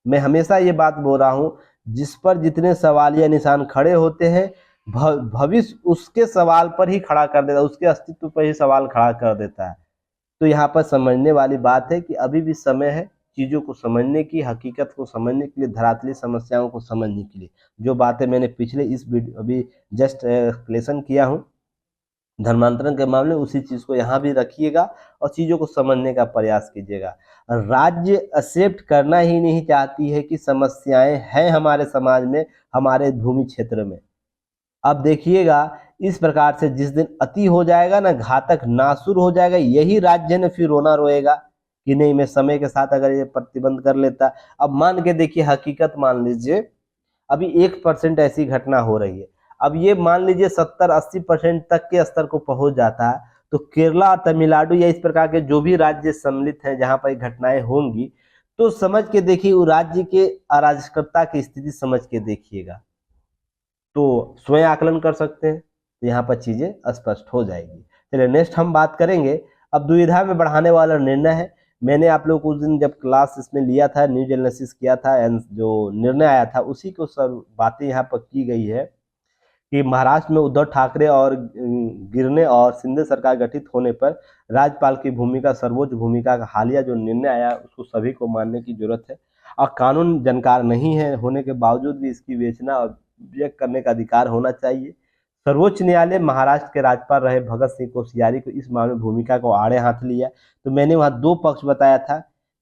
मैं हमेशा ये बात बोल रहा हूँ, जिस पर जितने सवालिया निशान खड़े होते हैं, भविष्य उसके सवाल पर ही खड़ा कर देता है, उसके अस्तित्व पर ही सवाल खड़ा कर देता है। तो यहाँ पर समझने वाली बात है कि अभी भी समय है चीज़ों को समझने की, हकीकत को समझने के लिए, धरातलीय समस्याओं को समझने के लिए। जो बातें मैंने पिछले इस वीडियो अभी जस्ट एक्सप्लेनेशन किया हूँ धर्मांतरण के मामले, उसी चीज़ को यहाँ भी रखिएगा और चीज़ों को समझने का प्रयास कीजिएगा। राज्य एक्सेप्ट करना ही नहीं चाहती है कि समस्याएं हैं हमारे समाज में, हमारे भूमि क्षेत्र में। अब देखिएगा, इस प्रकार से जिस दिन अति हो जाएगा ना, घातक नासुर हो जाएगा, यही राज्य ने फिर रोना रोएगा कि नहीं मैं समय के साथ अगर ये प्रतिबंध कर लेता। अब मान के देखिए, हकीकत मान लीजिए अभी 1% ऐसी घटना हो रही है, अब ये मान लीजिए 70-80% तक के स्तर को पहुंच जाता है, तो केरला और तमिलनाडु या इस प्रकार के जो भी राज्य सम्मिलित हैं जहां पर घटनाएं होंगी, तो समझ के देखिए वो राज्य के अराजकता की स्थिति समझ के देखिएगा, तो स्वयं आकलन कर सकते हैं, तो यहाँ पर चीजें स्पष्ट हो जाएगी। चलिए नेक्स्ट हम बात करेंगे, अब दुविधा में बढ़ाने वाला निर्णय है। मैंने आप लोग को उस दिन जब क्लास इसमें लिया था, न्यूज एनालिसिस किया था, जो निर्णय आया था उसी को सब बातें यहाँ पर की गई है कि महाराष्ट्र में उद्धव ठाकरे और गिरने और शिंदे सरकार गठित होने पर राज्यपाल की भूमिका, सर्वोच्च भूमिका का हालिया जो निर्णय आया उसको सभी को मानने की जरूरत है, और कानून जानकार नहीं है होने के बावजूद भी इसकी विवेचना और व्यक्त करने का अधिकार होना चाहिए। सर्वोच्च न्यायालय महाराष्ट्र के राज्यपाल रहे भगत सिंह कोश्यारी को इस मामले में भूमिका को आड़े हाथ लिया। तो मैंने वहाँ दो पक्ष बताया था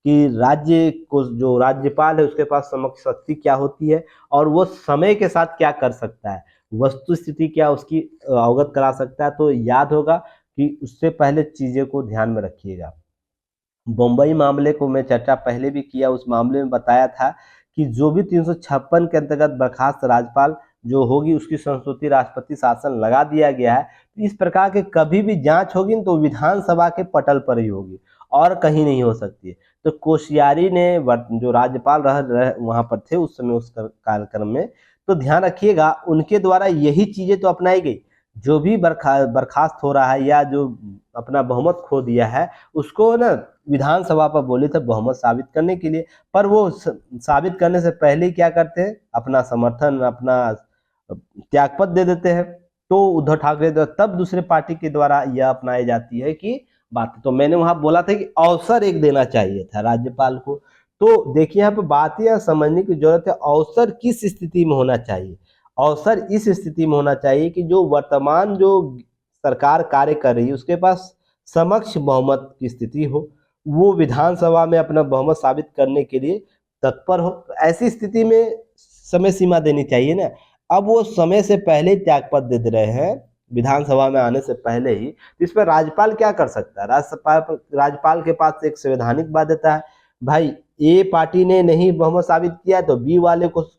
कि राज्य को जो राज्यपाल है उसके पास समक्ष शक्ति क्या होती है और वो समय के साथ क्या कर सकता है, वस्तु स्थिति क्या उसकी अवगत करा सकता है। तो याद होगा कि उससे पहले चीजें को ध्यान में रखिएगा। बम्बई मामले को मैं चर्चा पहले भी किया, उस मामले में बताया था कि जो भी 356 के अंतर्गत बर्खास्त राज्यपाल जो होगी उसकी संस्तुति राष्ट्रपति शासन लगा दिया गया है। तो इस प्रकार के कभी भी जांच होगी तो विधानसभा के पटल पर ही होगी और कहीं नहीं हो सकती है। तो कोश्यारी ने जो राज्यपाल रह वहां पर थे उस समय उस कार्यक्रम में, तो ध्यान रखिएगा उनके द्वारा यही चीजें तो अपनाई गई। जो भी बर्खास्त हो रहा है या जो अपना बहुमत खो दिया है उसको ना विधानसभा पर बोले थे बहुमत साबित करने के लिए, पर वो साबित करने से पहले ही क्या करते हैं, अपना समर्थन, अपना त्यागपत्र दे देते हैं। तो उद्धव ठाकरे तब दूसरे पार्टी के द्वारा यह अपनाई जाती है कि बात, तो मैंने वहां बोला था कि अवसर एक देना चाहिए था राज्यपाल को। तो देखिए यहाँ पे बात यह समझने की जरूरत है, अवसर किस स्थिति में होना चाहिए। अवसर इस स्थिति में होना चाहिए कि जो वर्तमान जो सरकार कार्य कर रही है उसके पास समक्ष बहुमत की स्थिति हो, वो विधानसभा में अपना बहुमत साबित करने के लिए तत्पर हो। तो ऐसी स्थिति में समय सीमा देनी चाहिए ना। अब वो समय से पहले त्यागपत्र दे रहे हैं विधानसभा में आने से पहले ही, तो इस पर राज्यपाल क्या कर सकता है। राज्यपाल के पास एक संवैधानिक बाध्यता है, भाई ए पार्टी ने नहीं बहुमत साबित किया तो बी वाले को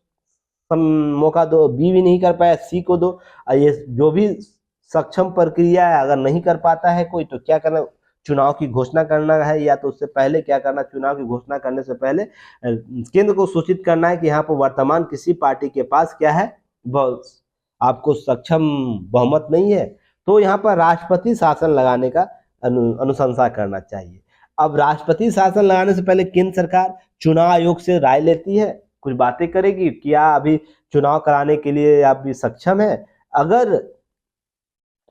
मौका दो, बी भी नहीं कर पाया सी को दो। ये जो भी सक्षम प्रक्रिया है, अगर नहीं कर पाता है कोई तो क्या करना, चुनाव की घोषणा करना है, या तो उससे पहले क्या करना, चुनाव की घोषणा करने से पहले केंद्र को सूचित करना है कि यहाँ पर वर्तमान किसी पार्टी के पास क्या है, आपको सक्षम बहुमत नहीं है, तो यहाँ पर राष्ट्रपति शासन लगाने का अनुशंसा करना चाहिए। अब राष्ट्रपति शासन लगाने से पहले केंद्र सरकार चुनाव आयोग से राय लेती है, कुछ बातें करेगी, क्या अभी चुनाव कराने के लिए आप भी सक्षम है। अगर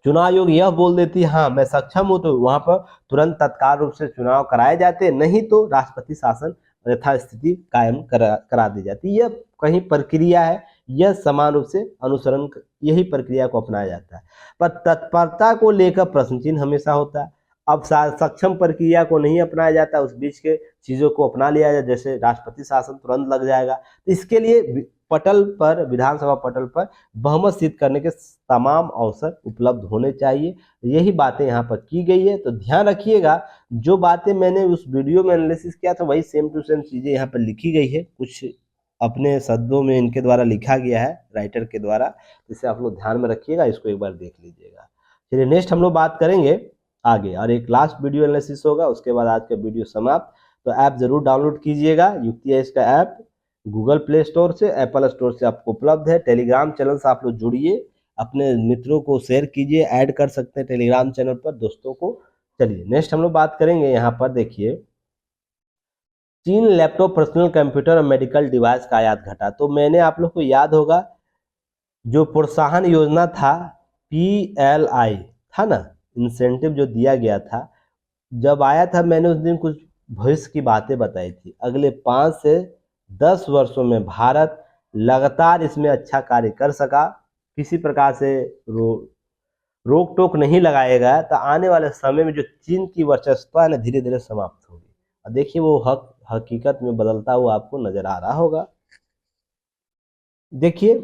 चुनाव आयोग यह बोल देती हाँ मैं सक्षम हूं, तो वहां पर तुरंत तत्काल रूप से चुनाव कराए जाते, नहीं तो राष्ट्रपति शासन यथास्थिति कायम करा दी जाती। यह कहीं प्रक्रिया है, यह समान रूप से अनुसरण, यही प्रक्रिया को अपनाया जाता है। पर तत्परता को लेकर प्रश्न चिन्ह हमेशा होता है। अब सक्षम प्रक्रिया को नहीं अपनाया जाता, उस बीच के चीजों को अपना लिया जाए, जैसे राष्ट्रपति शासन तुरंत लग जाएगा। तो इसके लिए पटल पर, विधानसभा पटल पर बहुमत सिद्ध करने के तमाम अवसर उपलब्ध होने चाहिए। यही बातें यहाँ पर की गई है। तो ध्यान रखिएगा, जो बातें मैंने उस वीडियो में एनालिसिस किया था वही सेम टू सेम चीजें यहाँ पर लिखी गई है, कुछ अपने शब्दों में इनके द्वारा लिखा गया है राइटर के द्वारा, इसे आप लोग ध्यान में रखिएगा, इसको एक बार देख लीजिएगा। चलिए नेक्स्ट हम लोग बात करेंगे आगे, और एक लास्ट वीडियो एनालिसिस होगा, उसके बाद आज का वीडियो समाप्त। तो ऐप जरूर डाउनलोड कीजिएगा, युक्ति एज का ऐप गूगल प्ले स्टोर से, एप्पल स्टोर से आपको उपलब्ध है। टेलीग्राम चैनल से आप लोग जुड़िए, अपने मित्रों को शेयर कीजिए, ऐड कर सकते हैं टेलीग्राम चैनल पर दोस्तों को। चलिए नेक्स्ट हम लोग बात करेंगे, यहाँ पर देखिए चीन लैपटॉप, पर्सनल कंप्यूटर और मेडिकल डिवाइस का आयात घटा। तो मैंने आप लोग को याद होगा जो प्रोत्साहन योजना था, PLI था ना, इंसेंटिव जो दिया गया था, जब आया था मैंने उस दिन कुछ भविष्य की बातें बताई थी। अगले 5 से 10 वर्षों में भारत लगातार इसमें अच्छा कार्य कर सका, किसी प्रकार से रोक टोक नहीं लगाएगा, तो आने वाले समय में जो चीन की वर्चस्वता है ना धीरे धीरे समाप्त होगी। और देखिए वो हकीकत में बदलता हुआ आपको नजर आ रहा होगा। देखिए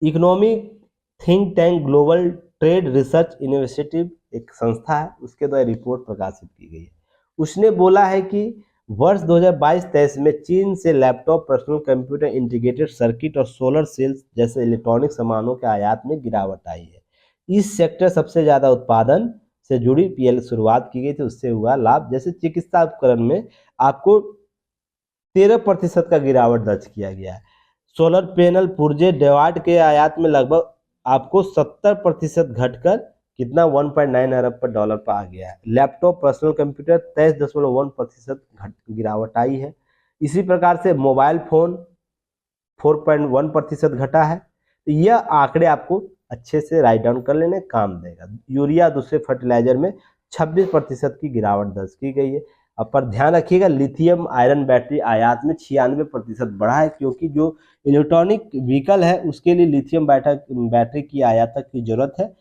economic think tank global trade research initiative एक संस्था है, उसके द्वारा रिपोर्ट प्रकाशित की गई है। उसने बोला है कि वर्ष 2022-23 में चीन से laptop, personal computer, integrated circuit और सोलर सेल्स जैसे इलेक्ट्रॉनिक सामानों के आयात में गिरावट आई है। इस सेक्टर सबसे ज़्यादा उत्पादन से जुड़ी पीएल शुरुआत की गई थी, उससे हुआ लाभ। जैसे चिकित्सा उपकरण में आपको 13% का गिरावट दर्ज किया गया है। सोलर पैनल पुर्जे डेवाट के आयात में लगभग आपको 70% घटकर कितना 1.9 अरब पर डॉलर पर आ गया है। लैपटॉप, पर्सनल कंप्यूटर 23.1% गिरावट आई है। इसी प्रकार से मोबाइल फोन 4.1% घटा है। तो यह आंकड़े आपको अच्छे से राइट डाउन कर लेने काम देगा। यूरिया दूसरे फर्टिलाइजर में 26% की गिरावट दर्ज की गई है। अब पर ध्यान रखिएगा, लिथियम आयरन बैटरी आयात में 96% बढ़ा है, क्योंकि जो इलेक्ट्रॉनिक व्हीकल है उसके लिए लिथियम बैटरी की आयात की जरूरत है।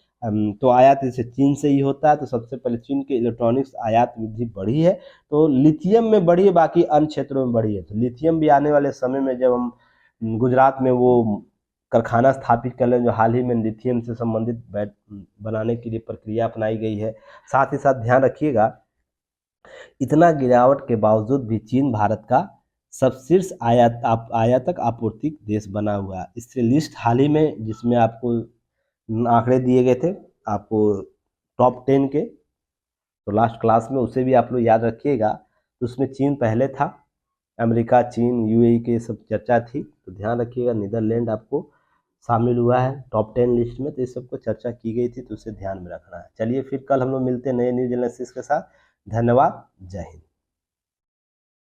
तो आयात इसे चीन से ही होता है, तो सबसे पहले चीन के इलेक्ट्रॉनिक्स आयात वृद्धि बढ़ी है, तो लिथियम में बढ़ी है, बाकी अन्य क्षेत्रों में बढ़ी है। तो लिथियम भी आने वाले समय में जब हम गुजरात में वो कारखाना स्थापित कर लें, जो हाल ही में लिथियम से संबंधित बनाने के लिए प्रक्रिया अपनाई गई है। साथ ही साथ ध्यान रखिएगा, इतना गिरावट के बावजूद भी चीन भारत का सबशीर्ष आयातक आपूर्ति देश बना हुआ है। इससे लिस्ट हाल ही में जिसमें आपको आंकड़े दिए गए थे आपको टॉप 10 के, तो लास्ट क्लास में उसे भी आप लोग याद रखिएगा। तो उसमें चीन पहले था, अमेरिका, चीन, यूएई के सब चर्चा थी। तो ध्यान रखिएगा, नीदरलैंड आपको शामिल हुआ है टॉप 10 लिस्ट में, तो इस सबको चर्चा की गई थी, तो उसे ध्यान में रखना है। चलिए फिर कल हम लोग मिलते हैं नए न्यूज एनालिसिस के साथ। धन्यवाद, जय हिंद।